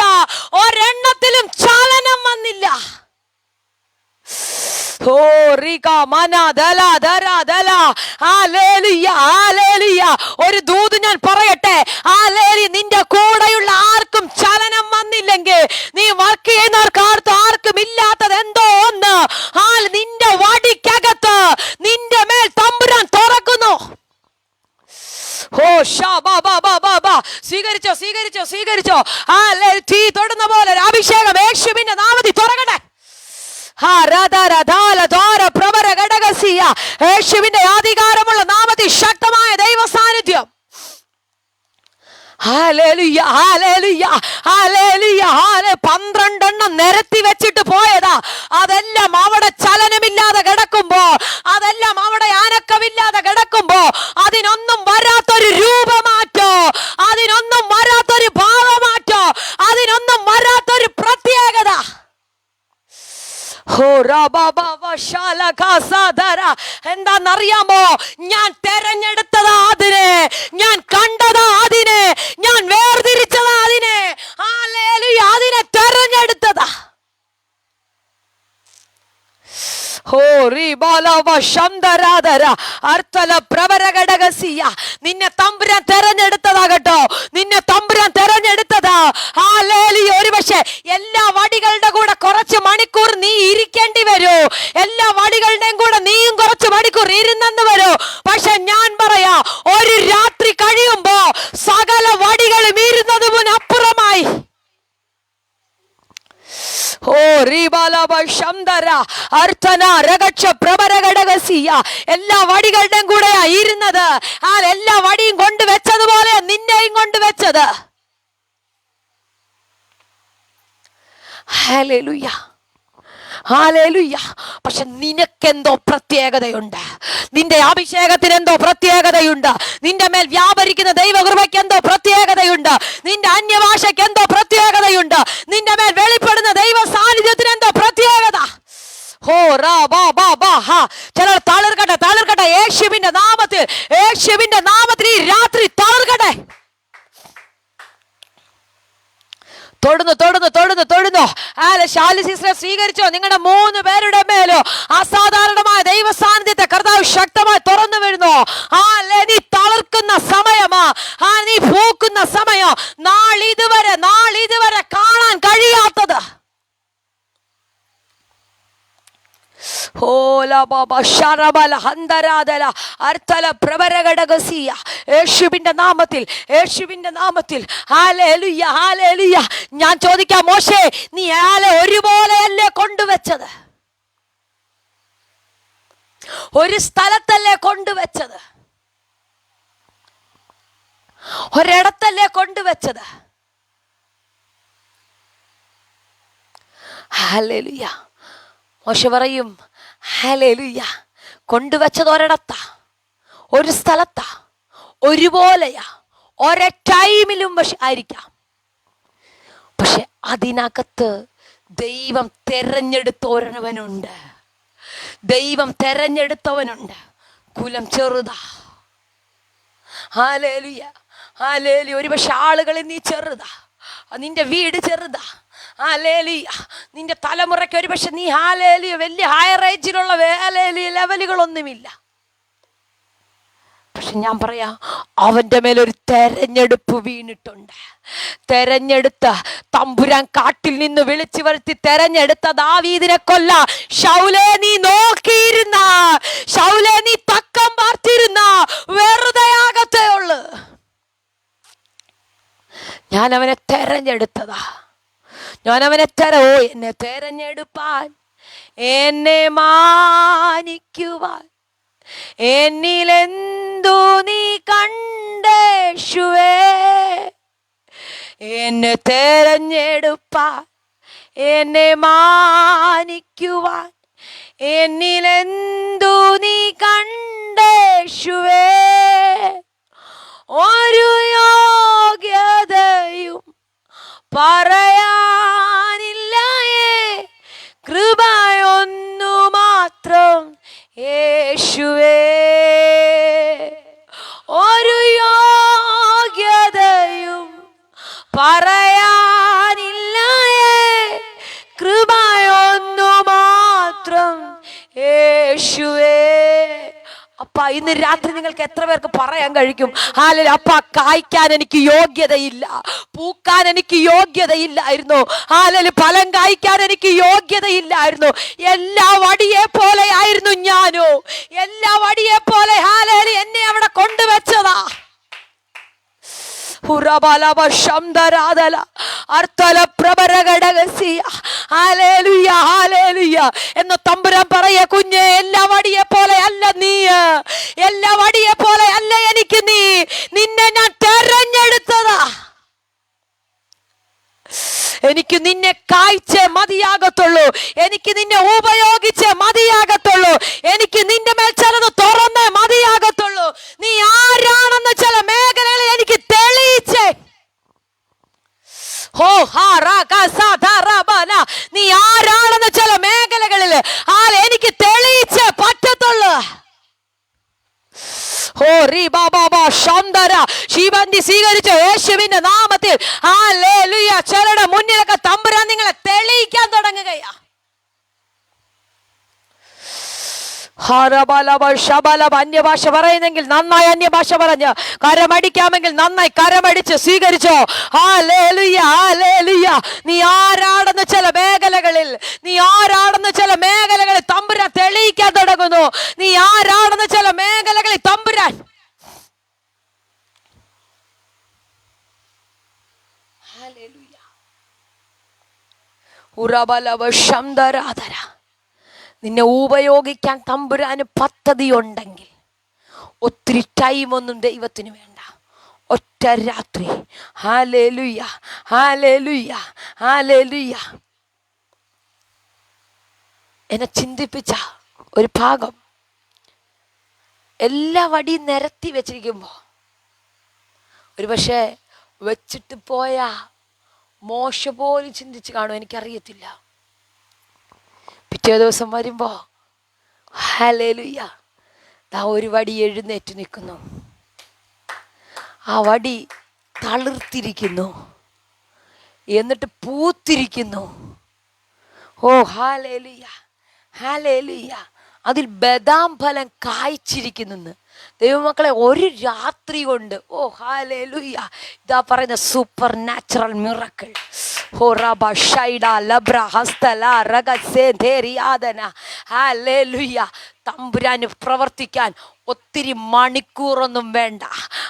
ഒരെണ്ണത്തിലും ചലനം വന്നില്ല. ഒരു ദൂത് ഞാൻ പറയട്ടെ. നിന്റെ കൂടെയുള്ള ആർക്കും ചലനം വന്നില്ലെങ്കിൽ, നീ വർക്ക് ചെയ്യുന്നവർക്ക് ആർക്കും ഇല്ലാത്തത് എന്തോ ഒന്ന് നിന്റെ വടിക്കകത്ത് നിന്റെ മേൽ തമ്പുരാൻ തുറക്കുന്നു. സ്വീകരിച്ചോ സ്വീകരിച്ചോ സ്വീകരിച്ചോ. തീ തൊടുന്ന പോലെ അഭിഷേകം യേശുവിന്റെ നാമത്തിൽ തുറക്കട്ടെ. യേശുവിന്റെ അധികാരമുള്ള നാമത്തിൽ ശക്തമായ ദൈവ സാന്നിധ്യം. Hallelujah hallelujah hallelujah. 12 എണ്ണം നിരത്തി വെച്ചിട്ട് പോയതാ. അതെല്ലാം അവിടെ ചലനമില്ലാതെ കിടക്കുമ്പോ, അതെല്ലാം അവിടെ അനക്കമില്ലാതെ കിടക്കുമ്പോ, അതിനൊന്നും വരാത്തൊരു രൂപമാറ്റോ, അതിനൊന്നും വരാത്തൊരു ഭാവമാറ്റോ, അതിനൊന്നും വരാത്തൊരു പ്രത്യേകത. എന്താന്നറിയാമോ? ഞാൻ തെരഞ്ഞെടുത്തതാ അതിനെ, ഞാൻ കണ്ടതാ അതിനെ, ഞാൻ വേർതിരിച്ചതാ അതിനെ. അതിനെ തെരഞ്ഞെടുത്തതാ. നിന്നെ തമ്പുരാൻ തെരഞ്ഞെടുത്തതാകട്ടോ, നിന്നെ തമ്പുരാൻ തെരഞ്ഞെടുത്തതാ. ഒരു പക്ഷേ എല്ലാ വടികളുടെ കൂടെ കുറച്ച് മണിക്കൂർ നീ ഇരിക്കേണ്ടി വരൂ, എല്ലാ വടികളുടെയും കൂടെ നീയും കുറച്ച് മണിക്കൂർ ഇരുന്നെന്ന് വരൂ. പക്ഷെ ഞാൻ പറയാ, ഒരു രാത്രി കഴിയുമ്പോ സകല വടികളും ഇരുന്നതിനപ്പുറമായി. എല്ലാ വടികളുടെയും കൂടെ ഇരുന്നത്. എല്ലാ വടിയും കൊണ്ടുവച്ചതുപോലെ നിന്നെയും കൊണ്ടുവച്ചത്. Hallelujah hallelujah. പക്ഷെ നിനക്കെന്തോ പ്രത്യേകതയുണ്ട്, നിന്റെ അഭിഷേകത്തിന് എന്തോ പ്രത്യേകതയുണ്ട്, നിന്റെ മേൽ വ്യാപരിക്കുന്ന ദൈവകൃപയ്ക്ക് എന്തോ പ്രത്യേകതയുണ്ട്, നിന്റെ അന്യഭാഷയ്ക്ക് എന്തോ പ്രത്യേകതയുണ്ട്, നിന്റെ മേൽ വെളിപ്പെടുന്ന ദൈവ സാന്നിധ്യത്തിന് എന്തോ പ്രത്യേകത. ഹോ റാ ബാ ബാ ബാ ഹാ. ചിലർ തളിർക്കട്ടെ, തളിർക്കട്ടെ യേശുവിന്റെ നാമത്തിൽ, യേശുവിന്റെ നാമത്തിൽ ഈ രാത്രി തളിർക്കട്ടെ. തൊടുന്നു തൊടുന്നു തൊടുന്നു തൊടുന്നു. ശാലി സിസ്റ്ററെ സ്വീകരിച്ചോ? നിങ്ങളുടെ 3 പേരുടെ മേലോ അസാധാരണമായ ദൈവ സാന്നിധ്യത്തെ കർത്താവ് ശക്തമായി തുറന്നു വീഴുന്നു. നീ തളർക്കുന്ന സമയമാ, നീ പൂക്കുന്ന സമയം, നാളിതുവരെ കാണാൻ കഴിയാത്തത്. യേശുവിന്റെ നാമത്തിൽ, യേശുവിന്റെ നാമത്തിൽ. Hallelujah, hallelujah. ഞാൻ ചോദിക്കാം, മോശേ നീ അയാളെ ഒരുപോലെയല്ലേ കൊണ്ടുവച്ചത്? ഒരു സ്ഥലത്തല്ലേ കൊണ്ടുവച്ചത്? ഒരിടത്തല്ലേ കൊണ്ടുവച്ചത്? ഹല്ലേലൂയ. മോശെ പറയും, ഹല്ലേലൂയ, കൊണ്ടുവച്ചത് ഒരിടത്താ, ഒരു സ്ഥലത്താ, ഒരുപോലെയാ, ഒരേ ടൈമിലും പക്ഷെ ആയിരിക്കാം. പക്ഷെ അതിനകത്ത് ദൈവം തെരഞ്ഞെടുത്തവനുണ്ട്, ദൈവം തെരഞ്ഞെടുത്തവനുണ്ട്. കുലം ചെറുതാ. Hallelujah, hallelujah. ഒരു പക്ഷെ ആളുകളിൽ നീ ചെറുതാ, നിന്റെ വീട് ചെറുതാ. ഹല്ലേലൂയ. നിന്റെ തലമുറയ്ക്ക് ഒരു പക്ഷെ നീ ഹല്ലേലൂയ വലിയ ഹൈ റേഞ്ചിലുള്ള ഹല്ലേലൂയ ലെവലുകളൊന്നുമില്ല. പക്ഷെ ഞാൻ പറയാം, അവന്റെ മേലൊരു തെരഞ്ഞെടുപ്പ് വീണിട്ടുണ്ട്. തെരഞ്ഞെടുത്ത തമ്പുരാൻ കാട്ടിൽ നിന്ന് വിളിച്ചു വരുത്തി തെരഞ്ഞെടുത്ത ദാവീദിനെ കൊല്ല. ശൗലേ നീ നോക്കിയിരുന്ന, ശൗലേ നീ തക്കം പാർത്തിരുന്ന, വെറുതെ ആകത്തേ ഉള്ളു. ഞാൻ അവനെ തെരഞ്ഞെടുത്തതാ, ഞാൻ അവനെ എന്നെ തെരഞ്ഞെടുപ്പാൻ, എന്നെ മാനിക്കുവാൻ, എന്നിലെന്തു നീ കണ്ടേശുവേ. എന്നെ തെരഞ്ഞെടുപ്പാൻ, എന്നെ മാനിക്കുവാൻ, എന്നിലെന്തു നീ കണ്ടേശുവേ. ഒരു യോഗ്യതയും പറയാനില്ലയേ, കൃപയൊന്നു മാത്രം യേശുവേ. ഒരു യോഗ്യതയും പറയാനില്ലയേ, കൃപയൊന്നു മാത്രം യേശുവേ. അപ്പ ഇന്ന് രാത്രി നിങ്ങൾക്ക് എത്ര പേർക്ക് പറയാൻ കഴിക്കും, ഹല്ലേലൂയ, അപ്പ കായ്ക്കാൻ എനിക്ക് യോഗ്യതയില്ല, പൂക്കാൻ എനിക്ക് യോഗ്യതയില്ലായിരുന്നു, ഹല്ലേലൂയ, ഫലം കായ്ക്കാൻ എനിക്ക് യോഗ്യതയില്ലായിരുന്നു, എല്ലാ വടിയെ പോലെ ആയിരുന്നു ഞാനോ, എല്ലാ വടിയെ പോലെ ഹല്ലേലൂയ എന്നെ അവിടെ കൊണ്ടുവച്ചതാ. എന്ന് തമ്പുരാൻ പറയ, കുഞ്ഞെ എല്ലാ വടിയെ പോലെ അല്ല നീ, എല്ലാ വടിയെ പോലെ അല്ല എനിക്ക് നീ, നിന്നെ ഞാൻ തെരഞ്ഞെടുത്തതാ. എനിക്ക് നിന്നെ കായ്ച്ചേ മതിയാകത്തുള്ളൂ, എനിക്ക് നിന്നെ ഉപയോഗിച്ചേ മതിയാകത്തുള്ളൂ, എനിക്ക് നിന്റെ മേൽ ചിലത് തുറന്നേ മതിയാകത്തുള്ളൂ. നീ ആരാണെന്ന് ചില മേഖലകളിൽ എനിക്ക് തെളിയിച്ചേ. നീ ആരാണെന്ന് ചില മേഖലകളിൽ എനിക്ക് തെളിയിച്ചേ പറ്റത്തുള്ളൂ. സ്വീകരിച്ച യേശുവിന്റെ നാമത്തിൽ ഹല്ലേലൂയ. ചിലരുടെ മുന്നിലൊക്കെ തമ്പുരാൻ നിങ്ങളെ തെളിയിക്കാൻ തുടങ്ങുകയാ. അന്യഭാഷ പറയുന്നെങ്കിൽ നന്നായി അന്യഭാഷ പറഞ്ഞ്, കരമടിക്കാമെങ്കിൽ നന്നായി കരമടിച്ച് സ്വീകരിച്ചോ. Hallelujah, hallelujah. നീ ആരാണെന്ന് ചില മേഖലകളിൽ, നീ ആരാണെന്ന് ചില മേഖലകളിൽ തമ്പുരാൻ തെളിയിക്കാൻ തുടങ്ങുന്നു. നീ ആരാണെന്ന് ചില മേഖലകളിൽ തമ്പുരാൻ നിന്നെ ഉപയോഗിക്കാൻ തമ്പുരാന് പദ്ധതി ഉണ്ടെങ്കിൽ ഒത്തിരി ടൈമൊന്നും ദൈവത്തിന് വേണ്ട, ഒറ്റ രാത്രി. Hallelujah, hallelujah, hallelujah. എന്നെ ചിന്തിപ്പിച്ച ഒരു ഭാഗം, എല്ലാ വടിയും നിരത്തി വെച്ചിരിക്കുമ്പോൾ ഒരു പക്ഷേ വെച്ചിട്ട് പോയ മോശ പോലും ചിന്തിച്ച് കാണും, എനിക്കറിയത്തില്ല. പിറ്റേ ദിവസം വരുമ്പോ ഹല്ലേലൂയ, ദാ ഒരു വടി എഴുന്നേറ്റ് നിൽക്കുന്നു. ആ വടി തളിർത്തിരിക്കുന്നു, എന്നിട്ട് പൂത്തിരിക്കുന്നു. ഓ ഹല്ലേലൂയ, ഹല്ലേലൂയ. അതിൽ ബദാം ഫലം കായ്ച്ചിരിക്കുന്നു. ദൈവമക്കളെ, ഒരു രാത്രി കൊണ്ട്, ഓ ഹല്ലേലൂയ, ഇതാ പറയുന്ന സൂപ്പർ നാച്ചുറൽ മിറക്കിൾ. തമ്പുരാന് പ്രവർത്തിക്കാൻ ഒത്തിരി മണിക്കൂറൊന്നും വേണ്ട.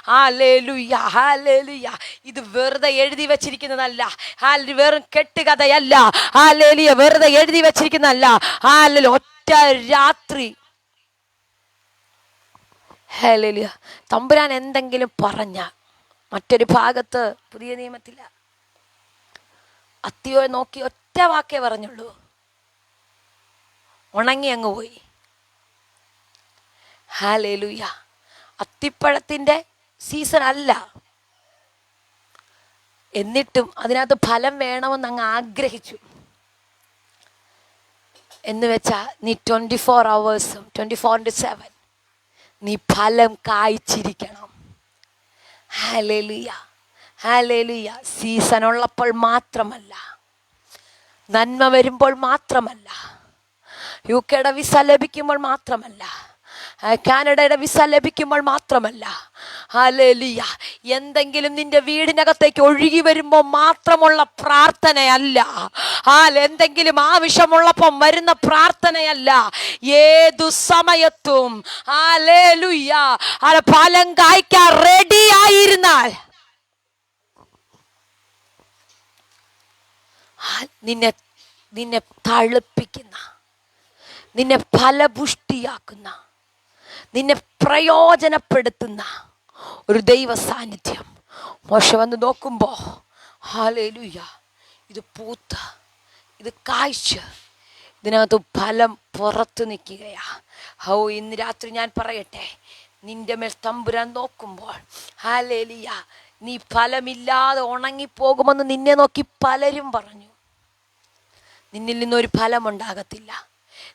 Hallelujah, hallelujah. ഇത് വെറുതെ എഴുതി വെച്ചിരിക്കുന്നതല്ല, വെറും കെട്ടുകഥയല്ല. ഹല്ലേലൂയ, വെറുതെ എഴുതി വെച്ചിരിക്കുന്നതല്ല. ഹല്ലേലൂയ, ഒറ്റ രാത്രി. ഹല്ലേലൂയ. തമ്പുരാൻ എന്തെങ്കിലും പറഞ്ഞ മറ്റൊരു ഭാഗത്ത് പുതിയ നിയമത്തില്ല, അത്തിയോ നോക്കി ഒറ്റ വാക്കേ പറഞ്ഞുള്ളൂ, ഉണങ്ങി അങ്ങ് പോയി. ഹല്ലേലൂയ. അത്തിപ്പഴത്തിന്റെ സീസൺ അല്ല, എന്നിട്ടും അതിനകത്ത് ഫലം വേണമെന്ന് അങ്ങ് ആഗ്രഹിച്ചു. എന്ന് വെച്ചാ നീ 24 hours 24/7 നീ ഫലം കായ്ച്ചിരിക്കണം. Hallelujah, hallelujah. സീസൺ ഉള്ളപ്പോൾ മാത്രമല്ല, നന്മ വരുമ്പോൾ മാത്രമല്ല, യുകെയുടെ വിസ ലഭിക്കുമ്പോൾ മാത്രമല്ല, കാനഡയുടെ വിസ ലഭിക്കുമ്പോൾ മാത്രമല്ല, ഹല്ലേലൂയ, എന്തെങ്കിലും നിന്റെ വീടിനകത്തേക്ക് ഒഴുകി വരുമ്പോൾ മാത്രമുള്ള പ്രാർത്ഥനയല്ല, എന്തെങ്കിലും ആവശ്യമുള്ളപ്പം വരുന്ന പ്രാർത്ഥനയല്ല. ഏതു സമയത്തും ഹല്ലേലൂയ ഫലം കായ്ക്കാൻ റെഡി ആയിരുന്നാൽ നിന്നെ തളുപ്പിക്കുന്ന, നിന്നെ ഫലപുഷ്ടിയാക്കുന്ന, നിന്നെ പ്രയോജനപ്പെടുത്തുന്ന ഒരു ദൈവ സാന്നിധ്യം. മോശ വന്ന് നോക്കുമ്പോ ഹല്ലേലൂയ, ഇത് പൂത്ത, ഇത് കായ്ച്ച, ഇതിനകത്ത് ഫലം പുറത്തു നിൽക്കുകയാ. ഇന്ന് രാത്രി ഞാൻ പറയട്ടെ, നിന്റെ മേൽ തമ്പുരാൻ നോക്കുമ്പോൾ ഹല്ലേലൂയ, നീ ഫലമില്ലാതെ ഉണങ്ങിപ്പോകുമെന്ന് നിന്നെ നോക്കി പലരും പറഞ്ഞു. നിന്നിൽ നിന്നൊരു ഫലമുണ്ടാകത്തില്ല,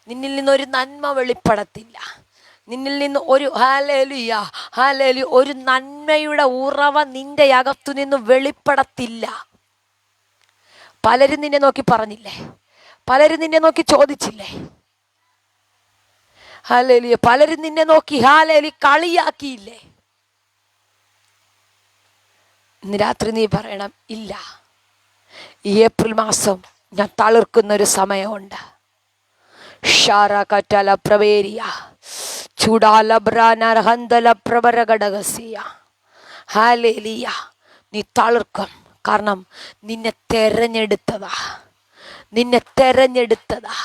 നിന്നിൽ നിന്നൊരു നന്മ വെളിപ്പെടത്തില്ല, നിന്നിൽ നിന്ന് ഒരു ഹല്ലേലൂയ, ഹല്ലേലൂയ, ഒരു നന്മയുടെ ഉറവ നിന്റെ അകത്തു നിന്ന് വെളിപ്പെടത്തില്ല. പലരും നിന്നെ നോക്കി പറഞ്ഞില്ലേ, പലരും നിന്നെ നോക്കി ചോദിച്ചില്ലേ, ഹല്ലേലൂയ, പലരും നിന്നെ നോക്കി ഹല്ലേലൂയ കളിയാക്കിയില്ലേ. ഇന്ന് രാത്രി നീ പറയണം, ഇല്ല, ഈ ഏപ്രിൽ മാസം ഞാൻ തളിർക്കുന്നൊരു സമയമുണ്ട്. ഷാര കറ്റല പ്രവേരിയ ചൂടാല ബ്രാനർഹന്തല പ്രബരഘടകസിയ. ഹല്ലേലൂയ, നീ തളിർക്കും. കാരണം നിന്നെ തെരഞ്ഞെടുത്തതാ, നിന്നെ തെരഞ്ഞെടുത്തതാ.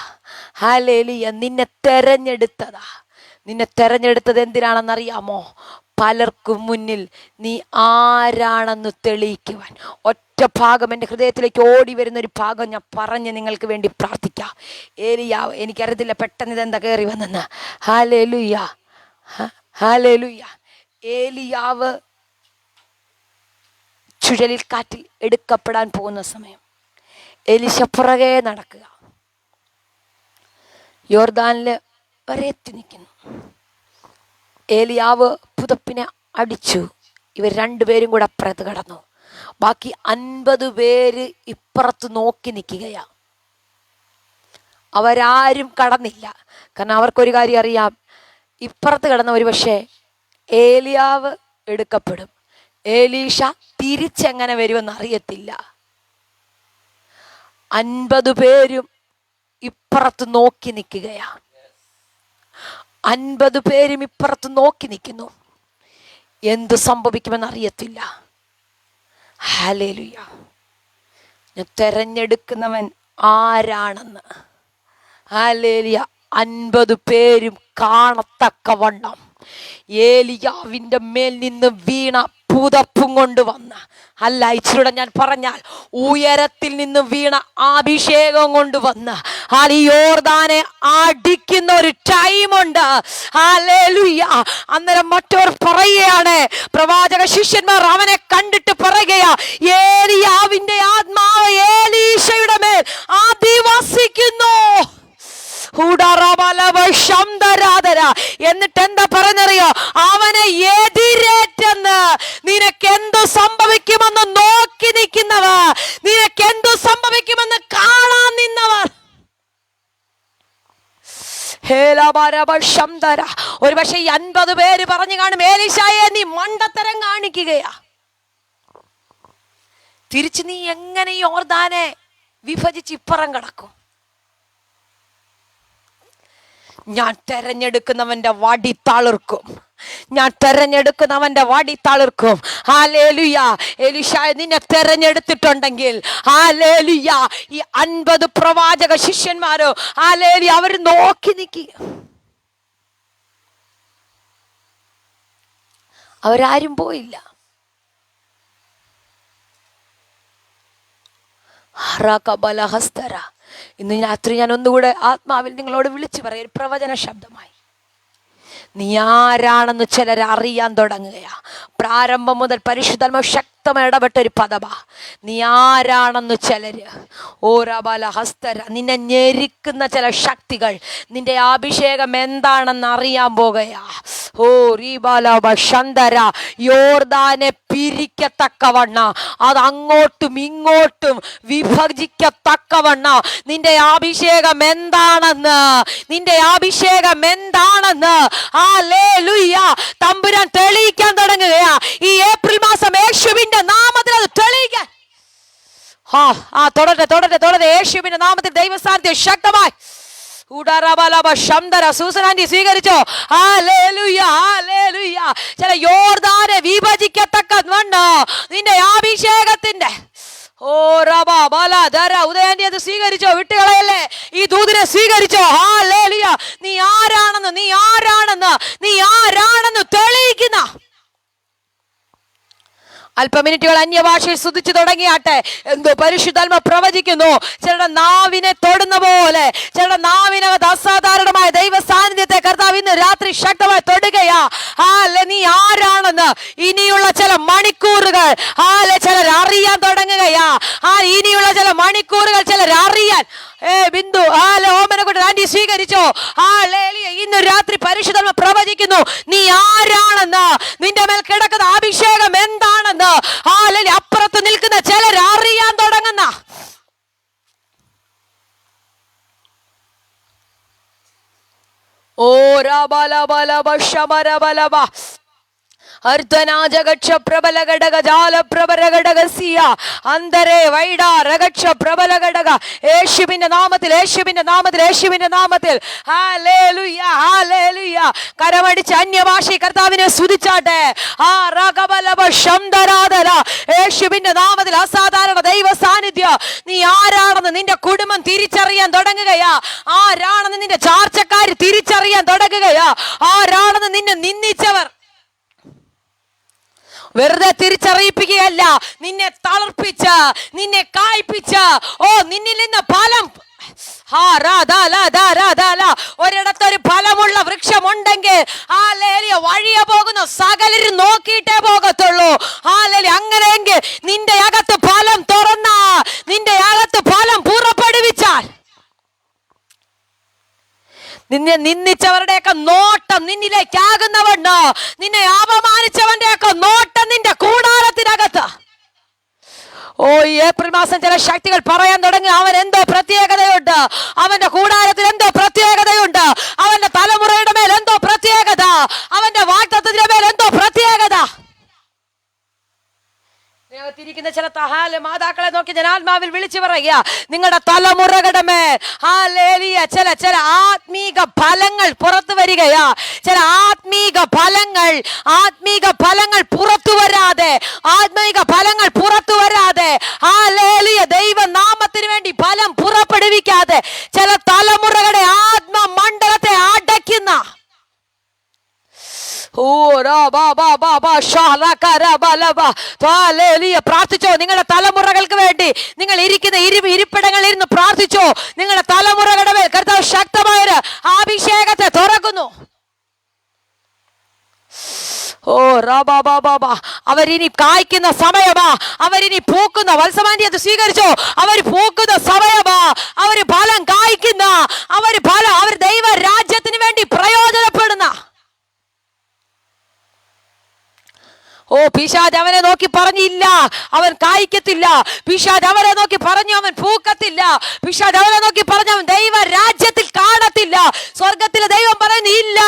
ഹല്ലേലൂയ, നിന്നെ തെരഞ്ഞെടുത്തതാ. നിന്നെ തെരഞ്ഞെടുത്തത് എന്തിനാണെന്നറിയാമോ? പലർക്കും മുന്നിൽ നീ ആരാണെന്ന് തെളിയിക്കുവാൻ. ഒറ്റ ഭാഗം എൻ്റെ ഹൃദയത്തിലേക്ക് ഓടി വരുന്നൊരു ഭാഗം ഞാൻ പറഞ്ഞ് നിങ്ങൾക്ക് വേണ്ടി പ്രാർത്ഥിക്കാം. ഏലിയാവ്, എനിക്കറിയത്തില്ല പെട്ടെന്ന് ഇതെന്താ കയറി വന്നെന്ന്. Hallelujah, hallelujah. ഏലിയാവ് ചുഴലിൽ കാറ്റിൽ എടുക്കപ്പെടാൻ പോകുന്ന സമയം എലീശ പുറകെ നടക്കുക, യോർദാനിൽ വരെ എത്തി നിൽക്കുന്നു. ഏലിയാവ് പുതപ്പിനെ അടിച്ചു, ഇവർ രണ്ടുപേരും കൂടെ അപ്പുറത്ത് കടന്നു. ബാക്കി 50 പേര് ഇപ്പുറത്ത് നോക്കി നിൽക്കുകയാ. അവരാരും കടന്നില്ല, കാരണം അവർക്കൊരു കാര്യം അറിയാം, ഇപ്പുറത്ത് കിടന്ന ഒരു പക്ഷേ ഏലിയാവ് എടുക്കപ്പെടും, ഏലീഷ തിരിച്ചെങ്ങനെ വരുമെന്ന് അറിയത്തില്ല. 50 പേരും ഇപ്പുറത്ത് നോക്കി നിൽക്കുകയാ. 50 പേരും ഇപ്പുറത്ത് നോക്കി നിൽക്കുന്നു. എന്ത് സംഭവിക്കുമെന്ന് അറിയത്തില്ല. ഹല്ലേലൂയ. ഞാൻ തെരഞ്ഞെടുക്കുന്നവൻ ആരാണെന്ന് ഹല്ലേലൂയ 50 പേരും കാണത്തക്കവണ്ണം ഏലിയാവിൻ്റെ മേൽ നിന്ന് വീണ പുതപ്പും കൊണ്ടുവന്ന, അല്ല ഇച്ചിരൂടെ ഞാൻ പറഞ്ഞാൽ ഉയരത്തിൽ നിന്ന് വീണ അഭിഷേകം കൊണ്ടുവന്ന് ഈ യോർദാനെ അടിക്കുന്ന ഒരു ടൈമുണ്ട്. ഹല്ലേലൂയ. അന്നേരം മറ്റവർ പറയുകയാണ്, പ്രവാചക ശിഷ്യന്മാർ അവനെ കണ്ടിട്ട് പറയുകയാ, ഏലിയാവിന്റെ ആത്മാവ് ഏലീശയുടെ മേൽ അധിവസിക്കുന്നു. എന്നിട്ട് എന്താ പറഞ്ഞറിയോ? അവനെ എതിരേറ്റെന്ന്. നിനക്ക് എന്തു സംഭവിക്കുമെന്ന് നോക്കി നിൽക്കുന്നവർ, നിനക്ക് എന്തു സംഭവിക്കുമെന്ന് കാണാൻ നിന്നവർ. ഒരു പക്ഷെ 50 പേര് പറഞ്ഞു കാണും, ഏലീശായെ നീ മണ്ടത്തരം കാണിക്കുകയാ. തിരിച്ച് നീ എങ്ങനെ യോർദാനെ വിഭജിച്ച് ഇപ്പുറം കിടക്കും? ഞാൻ തെരഞ്ഞെടുക്കുന്നവന്റെ വടി തളിർക്കും, ഞാൻ തെരഞ്ഞെടുക്കുന്നവന്റെ വടി തളിർക്കും. ഹല്ലേലൂയ. എലീശായെ നിന്നെ തെരഞ്ഞെടുത്തിട്ടുണ്ടെങ്കിൽ, ഹല്ലേലൂയ, ഈ 50 പ്രവാചക ശിഷ്യന്മാരോ, ഹല്ലേലൂയ, അവർ നോക്കി നിൽക്കുക. അവരാരും പോയില്ല. ഇന്ന് രാത്രി ഞാൻ ഒന്നുകൂടെ ആത്മാവിൽ നിങ്ങളോട് വിളിച്ചു പറയാം, ഒരു പ്രവചന ശബ്ദമായി. നീ ആരാണെന്ന് ചിലർ അറിയാൻ തുടങ്ങുകയാ. പ്രാരംഭം മുതൽ പരിശുദ്ധാത്മാവ് ശക്തമായി ഇടപെട്ട ഒരു പദമാ. നീ ആരാണെന്ന് ചിലര്, ഓരബല ഹസ്തര, നിന്നെ ഞെരുക്കുന്ന ചില ശക്തികൾ നിന്റെ അഭിഷേകം എന്താണെന്ന് അറിയാൻ പോകുകയാ. ഓ റീബാലബ യോർദാനെ പിരിക്കത്തക്കവണ്ണ, അത് അങ്ങോട്ടും ഇങ്ങോട്ടും വിഭജിക്കത്തക്കവണ്ണ നിന്റെ അഭിഷേകം എന്താണെന്ന്, നിന്റെ അഭിഷേകം എന്താണെന്ന് ഹല്ലേലൂയ തമ്പുരാൻ തെളിയിക്കാൻ തുടങ്ങുകയാ. ഈ ഏപ്രിൽ മാസം യേശുവിന്റെ നാമത്തിൽ അത് തെളിയിക്കാൻ. തുടരെ യേശുവിന്റെ നാമത്തിൽ ദൈവസാന്നിധ്യം ശക്തമായി. സൂസനാന്റി സ്വീകരിച്ചോ? Hallelujah, hallelujah. ചില യോർദാനെ വിഭജിക്കത്തക്ക നിന്റെ അഭിഷേകത്തിന്റെ ഉദയാന്റി അത് സ്വീകരിച്ചോ? വിട്ടുകളയല്ലേ, ഈ ദൂതിനെ സ്വീകരിച്ചോ? ഹല്ലേലൂയ. നീ ആരാണെന്ന്, നീ ആരാണെന്ന്, നീ ആരാണെന്ന് തെളിയിക്കുന്ന അല്പമിനിറ്റുകൾ അന്യഭാഷയിൽ സ്തുതിച്ചു തുടങ്ങിയാട്ടെ. എന്തോ പരിശുദ്ധാത്മ പ്രവചിക്കുന്നു. ചിലരുടെ നാവിനെ തൊടുന്ന പോലെ, ചിലരുടെ നാവിനകത്ത് അസാധാരണമായ ദൈവ സാന്നിധ്യത്തെ കർത്താവ് ഇന്ന് രാത്രി ശക്തമായി തൊടുകയാ. നീ ആരാണെന്ന് ഇനിയുള്ള ചില മണിക്കൂറുകൾ ചിലർ അറിയാൻ തുടങ്ങുകയാ. ഇനിയുള്ള ചില മണിക്കൂറുകൾ ചിലർ അറിയാൻ. ബിന്ദു ഓമനക്കുട്ടൻ ആന്റി സ്വീകരിച്ചോ? ഇന്ന് രാത്രി പരിശുദ്ധാത്മ പ്രവചിക്കുന്നു, നീ ആരാണെന്ന്, നിന്റെ മേൽ കിടക്കുന്ന അഭിഷേകം എന്താണെന്ന് അപ്പുറത്ത് നിൽക്കുന്ന ചിലർ അറിയാൻ തുടങ്ങുന്ന. ഓ രാബലബലബ ശമരബലബ അർദ്ധനാജഗക്ഷ പ്രബല ഘടക ജാല പ്രബല ഘടകസിയ അന്തരേ വൈഡ രഗക്ഷ പ്രബല ഘടക. യേശുവിന്റെ നാമത്തിൽ, യേശുവിന്റെ നാമത്തിൽ, യേശുവിന്റെ നാമത്തിൽ. Hallelujah, hallelujah. കരമടിച്ച് അന്യഭാഷ കർത്താവിനെ സ്തുതിച്ചാട്ടെ. യേശുവിന്റെ നാമത്തിൽ അസാധാരണ ദൈവ സാന്നിധ്യം. നീ ആരാണെന്ന് നിന്റെ കുടുംബം തിരിച്ചറിയാൻ തുടങ്ങുകയാ. ആരാണെന്ന് നിന്റെ ചാർച്ചക്കാർ തിരിച്ചറിയാൻ തുടങ്ങുകയാ. ആരാണെന്ന് നിന്നെ നിന്ദിച്ചവർ വെറുതെ തിരിച്ചറിയിപ്പിക്കുകയല്ല, നിന്നെ തളർപ്പിച്ച്, നിന്നെ കായ്പിച്ച്, നിന്നിൽ നിന്ന് ഫലം. ഒരിടത്തൊരു ഫലമുള്ള വൃക്ഷമുണ്ടെങ്കിൽ വഴിയെ പോകുന്ന സകലരും നോക്കിയിട്ടേ പോകത്തുള്ളൂ. അങ്ങനെയെങ്കിൽ നിന്റെ അകത്ത് ഫലം തുറന്ന, നിന്റെ അകത്ത് ഫലം പുറപ്പെടുവിച്ചാൽ, നിന്നെ നിന്ദിച്ചവരുടെയൊക്കെ നോട്ടം നിന്നിലേക്കാകുന്നവണ്ണോ, നിന്നെ അപമാനിച്ചവന്റെയൊക്കെ നോട്ടം നിന്റെ കൂടാരത്തിനകത്ത്. ഈ ഏപ്രിൽ മാസം ചില ശക്തികൾ പറയാൻ തുടങ്ങി, അവൻ എന്തോ പ്രത്യേകതയുണ്ട്, അവന്റെ കൂടാരത്തിൽ എന്തോ പ്രത്യേകതയുണ്ട്, അവന്റെ തലമുറയുടെ മേൽ എന്തോ പ്രത്യേകത, അവന്റെ വാഗ്ദത്തത്തിന്റെ മേൽ എന്തോ പ്രത്യേകത. ിരിക്കുന്ന ചില മാതാക്കളെ നോക്കി ഞാൻ ആത്മാവിൽ വിളിച്ചു പറയുക, നിങ്ങളുടെ തലമുറകളുടെ മേൽ ചില ചില ആത്മീക ഫലങ്ങൾ പുറത്തു വരികയാ. ചില ആത്മീക ഫലങ്ങൾ പുറത്തു വരാതെ, ആത്മീക ഫലങ്ങൾ പുറത്തു വരാതെ, ദൈവനാമത്തിന് വേണ്ടി ഫലം പുറപ്പെടുവിക്കാതെ ചില തലമുറകളുടെ ആത്മമണ്ഡലത്തെ അടയ്ക്കുന്ന പ്രാർത്ഥിച്ചോ. നിങ്ങളുടെ തലമുറകൾക്ക് വേണ്ടി നിങ്ങൾ ഇരിക്കുന്ന ഇരിപ്പിടങ്ങളിൽ ഇരുന്ന് പ്രാർത്ഥിച്ചോ. നിങ്ങളുടെ തലമുറകളുടെ മേൽ കർത്താവ് ശക്തമായൊരു അഭിഷേകത്തെ തുറക്കുന്നു. ഓ റാബാബാബാ, അവരിനി കായ്ക്കുന്ന സമയമാ, അവരിനി പൂക്കുന്ന. വത്സമാന്റി അത് സ്വീകരിച്ചോ. അവർ പൂക്കുന്ന സമയമാ, അവർ ഫലം കായ്ക്കുന്ന, അവർ ദൈവ രാജ്യത്തിന് വേണ്ടി പ്രയോജനപ്പെടുന്ന. ഓ പിശാച് അവനെ നോക്കി പറഞ്ഞില്ല അവൻ കായ്ക്കത്തില്ല. പിശാച് അവനെ നോക്കി പറഞ്ഞു അവൻ പൂക്കത്തില്ല. പിശാച് അവനെ നോക്കി പറഞ്ഞു അവൻ ദൈവ രാജ്യത്തിൽ കാണത്തില്ല. സ്വർഗത്തിലെ ദൈവം പറയുന്നു ഇല്ല,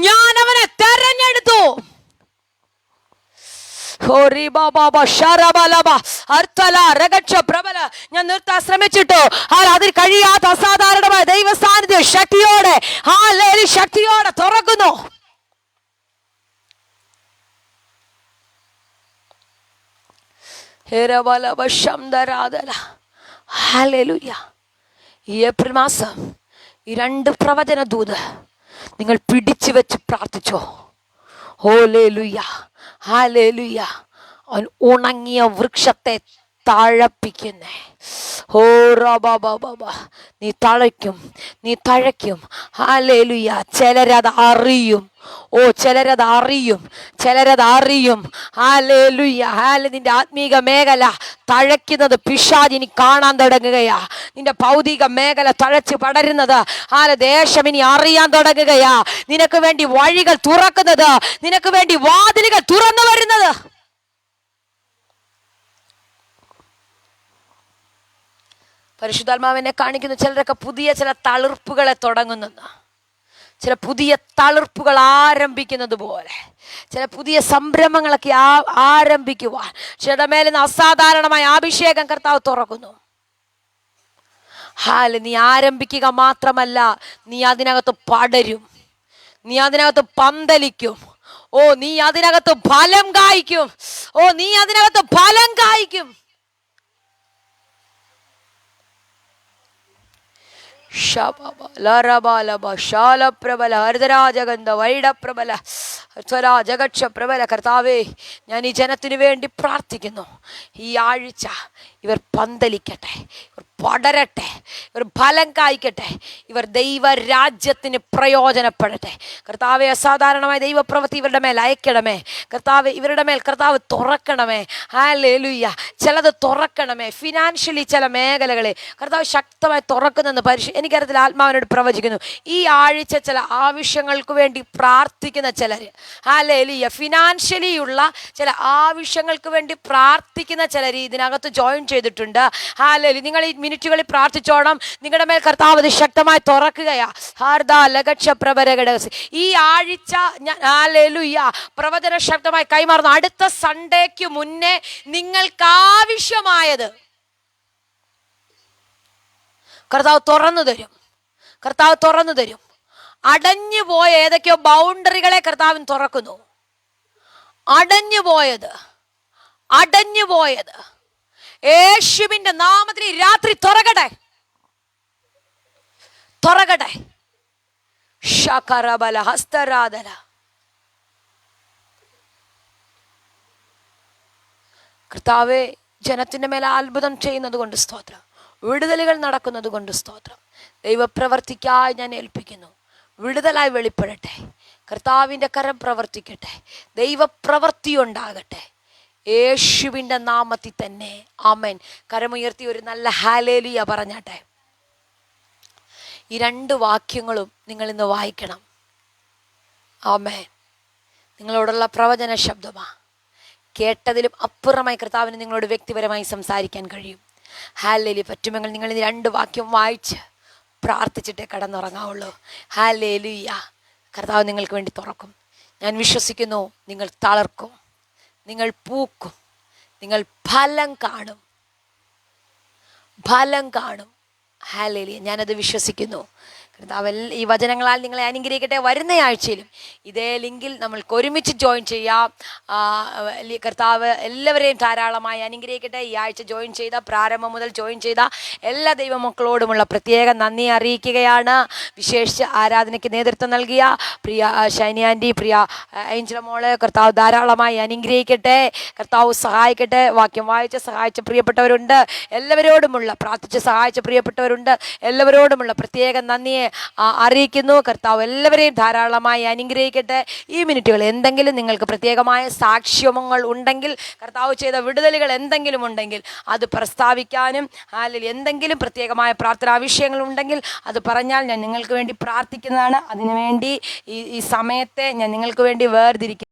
ഞാൻ അവനെ തെരഞ്ഞെടുത്തു. ഞാൻ നിർത്താൻ ശ്രമിച്ചിട്ടു. അതിൽ കഴിയാത്ത അസാധാരണമായ ദൈവ സാന്നിധ്യം ശക്തിയോടെ തുറക്കുന്നു. ഈ ഏപ്രിൽ മാസം ഈ 2 പ്രവചന ദൂത് നിങ്ങൾ പിടിച്ചു വെച്ച് പ്രാർത്ഥിച്ചോ. Hallelujah, hallelujah. അവൻ ഉണങ്ങിയ വൃക്ഷത്തെ തഴപ്പിക്കുന്നേ. ഓ റബാബാബാ, നീ തഴയ്ക്കും, നീ തഴയ്ക്കും. ഹല്ലേലൂയ. ചിലരത് അറിയും. ഓ ചിലരത് അറിയും, ചിലരത് അറിയും. ഹല്ലേലൂയ. നിന്റെ ആത്മീക മേഖല തഴയ്ക്കുന്നത് പിശാച് ഇനി കാണാൻ തുടങ്ങുകയാ. നിന്റെ ഭൗതിക മേഖല തഴച്ച് പടരുന്നത് ദേശം ഇനി അറിയാൻ തുടങ്ങുകയാ. നിനക്ക് വേണ്ടി വഴികൾ തുറക്കുന്നത്, നിനക്ക് വേണ്ടി വാതിലുകൾ തുറന്നു വരുന്നത്. പരിശുദ്ധാത്മാവിനെ കാണിക്കുന്നു. ചിലരൊക്കെ പുതിയ ചില തളിർപ്പുകളെ തുടങ്ങുന്നു, ചില പുതിയ തളിർപ്പുകൾ ആരംഭിക്കുന്നത് പോലെ, ചില പുതിയ സംരംഭങ്ങളൊക്കെ ആരംഭിക്കുവാൻ ചിലരുടെ മേലിന്ന് അസാധാരണമായ അഭിഷേകം കർത്താവ് തുറക്കുന്നു. നീ ആരംഭിക്കുക മാത്രമല്ല, നീ അതിനകത്ത് പടരും, നീ അതിനകത്ത് പന്തലിക്കും. ഓ നീ അതിനകത്ത് ഫലം കായ്ക്കും. ഓ നീ അതിനകത്ത് ഫലം കായ്ക്കും. കർത്താവേ, ഞാൻ ഈ ജനത്തിനു വേണ്ടി പ്രാർത്ഥിക്കുന്നു. ഈ ആഴ്ച ഇവർ പന്തലിക്കട്ടെ, ഇവർ പടരട്ടെ, ഇവർ ഫലം കായ്ക്കട്ടെ, ഇവർ ദൈവരാജ്യത്തിന് പ്രയോജനപ്പെടട്ടെ. കർത്താവെ, അസാധാരണമായ ദൈവപ്രവൃത്തി ഇവരുടെ മേൽ അയക്കണമേ. കർത്താവ് ഇവരുടെ മേൽ കർത്താവ് തുറക്കണമേ. ഹല്ലേലൂയ. ചിലത് തുറക്കണമേ. ഫിനാൻഷ്യലി ചില മേഖലകളെ കർത്താവ് ശക്തമായി തുറക്കുന്നെന്ന് എനിക്കറിയത്തിൽ ആത്മാവിനോട് പ്രവചിക്കുന്നു. ഈ ആഴ്ച ചില ആവശ്യങ്ങൾക്ക് വേണ്ടി പ്രാർത്ഥിക്കുന്ന ചിലർ, ഹല്ലേലൂയ, ഫിനാൻഷ്യലി ഉള്ള ചില ആവശ്യങ്ങൾക്ക് വേണ്ടി പ്രാർത്ഥിക്കുന്ന ചിലർ ഇതിനകത്ത് ജോയിൻ ചെയ്തിട്ടുണ്ട്. ഹല്ലേലൂയ. നിങ്ങൾ ഈ മിനിറ്റുകളിൽ പ്രാർത്ഥിച്ചോണം. നിങ്ങളുടെ മേൽ കർത്താവ് ശക്തമായി തുറക്കുകയാ. ഈ ആഴ്ച ഹല്ലേലൂയ പ്രവചന ശക്തമായി കൈമാറുന്നു. അടുത്ത സൺഡേക്ക് മുന്നേ നിങ്ങൾക്ക് ആവശ്യമായത് കർത്താവ് തുറന്നു തരും. കർത്താവ് തുറന്നു തരും. അടഞ്ഞു പോയ ഏതൊക്കെയോ ബൗണ്ടറികളെ കർത്താവിൻ തുറക്കുന്നു. അടഞ്ഞുപോയത് യേശുവിന്റെ നാമത്തിൽ രാത്രി തുറകട്ടെ, തുറകട്ടെ. ശകരബല ഹസ്തരാധന. കർത്താവേ, ജനത്തിന്റെ മേലെ അത്ഭുതം ചെയ്യുന്നത് കൊണ്ട് സ്തോത്രം. വിടുതലുകൾ നടക്കുന്നത് കൊണ്ട് സ്തോത്രം. ദൈവപ്രവർത്തിക്കായി ഞാൻ ഏൽപ്പിക്കുന്നു. വിടുതലായി വെളിപ്പെടട്ടെ. കർത്താവിൻ്റെ കരം പ്രവർത്തിക്കട്ടെ. ദൈവപ്രവൃത്തി ഉണ്ടാകട്ടെ. യേശുവിൻ്റെ നാമത്തിൽ തന്നെ ആമേൻ. കരമുയർത്തി ഒരു നല്ല ഹല്ലേലൂയ പറഞ്ഞാട്ടെ. ഈ 2 വാക്യങ്ങളും നിങ്ങൾ ഇന്ന് വായിക്കണം. ആമേൻ. നിങ്ങളോടുള്ള പ്രവചന ശബ്ദമാണ്. കേട്ടതിലും അപ്പുറമായി കർത്താവിന് നിങ്ങളോട് വ്യക്തിപരമായി സംസാരിക്കാൻ കഴിയും. ഹല്ലേലൂയ. പറ്റുമെങ്കിൽ നിങ്ങൾ ഈ 2 വാക്യം വായിച്ച് പ്രാർത്ഥിച്ചിട്ടേ കടന്നുറങ്ങാവുള്ളൂ. ഹല്ലേലൂയ. കർത്താവ് നിങ്ങൾക്ക് വേണ്ടി തുറക്കും. ഞാൻ വിശ്വസിക്കുന്നു. നിങ്ങൾ തളർക്കും, നിങ്ങൾ പൂക്കും, നിങ്ങൾ ഫലം കാണും, ഫലം കാണും. ഹല്ലേലൂയ. ഞാനത് വിശ്വസിക്കുന്നു. കർത്താവ് ഈ വചനങ്ങളാൽ നിങ്ങളെ അനുഗ്രഹിക്കട്ടെ. വരുന്ന ആഴ്ചയിലും ഇതേ ലിങ്കിൽ നമ്മൾക്ക് ഒരുമിച്ച് ജോയിൻ ചെയ്യാം. കർത്താവ് എല്ലാവരെയും ധാരാളമായി അനുഗ്രഹിക്കട്ടെ. ഈ ആഴ്ച ജോയിൻ ചെയ്ത, പ്രാരംഭം മുതൽ ജോയിൻ ചെയ്ത എല്ലാ ദൈവമക്കളോടുമുള്ള പ്രത്യേക നന്ദി അറിയിക്കുകയാണ്. വിശേഷിച്ച് ആരാധനയ്ക്ക് നേതൃത്വം നൽകിയ പ്രിയ ഷൈനി ആൻറ്റി, പ്രിയ ഏഞ്ചല മോള്, കർത്താവ് ധാരാളമായി അനുഗ്രഹിക്കട്ടെ. കർത്താവ് സഹായിക്കട്ടെ. വാക്യം വായിച്ച് സഹായിച്ച പ്രിയപ്പെട്ടവരുണ്ട്, എല്ലാവരോടുമുള്ള പ്രാർത്ഥിച്ച് സഹായിച്ച പ്രിയപ്പെട്ടവരുണ്ട്, എല്ലാവരോടുമുള്ള പ്രത്യേക നന്ദിയെ അറിയിക്കുന്നു. കർത്താവ് എല്ലാവരെയും ധാരാളമായി അനുഗ്രഹിക്കട്ടെ. ഈ മിനിറ്റുകൾ എന്തെങ്കിലും നിങ്ങൾക്ക് പ്രത്യേകമായ സാക്ഷ്യങ്ങൾ ഉണ്ടെങ്കിൽ, കർത്താവ് ചെയ്ത വിടുതലുകൾ എന്തെങ്കിലും ഉണ്ടെങ്കിൽ അത് പ്രസ്താവിക്കാനും, അല്ലെങ്കിൽ എന്തെങ്കിലും പ്രത്യേകമായ പ്രാർത്ഥനാ വിഷയങ്ങൾ ഉണ്ടെങ്കിൽ അത് പറഞ്ഞാൽ ഞാൻ നിങ്ങൾക്ക് വേണ്ടി പ്രാർത്ഥിക്കുന്നതാണ്. അതിനുവേണ്ടി ഈ സമയത്തെ ഞാൻ നിങ്ങൾക്ക് വേണ്ടി വേർതിരിക്കും.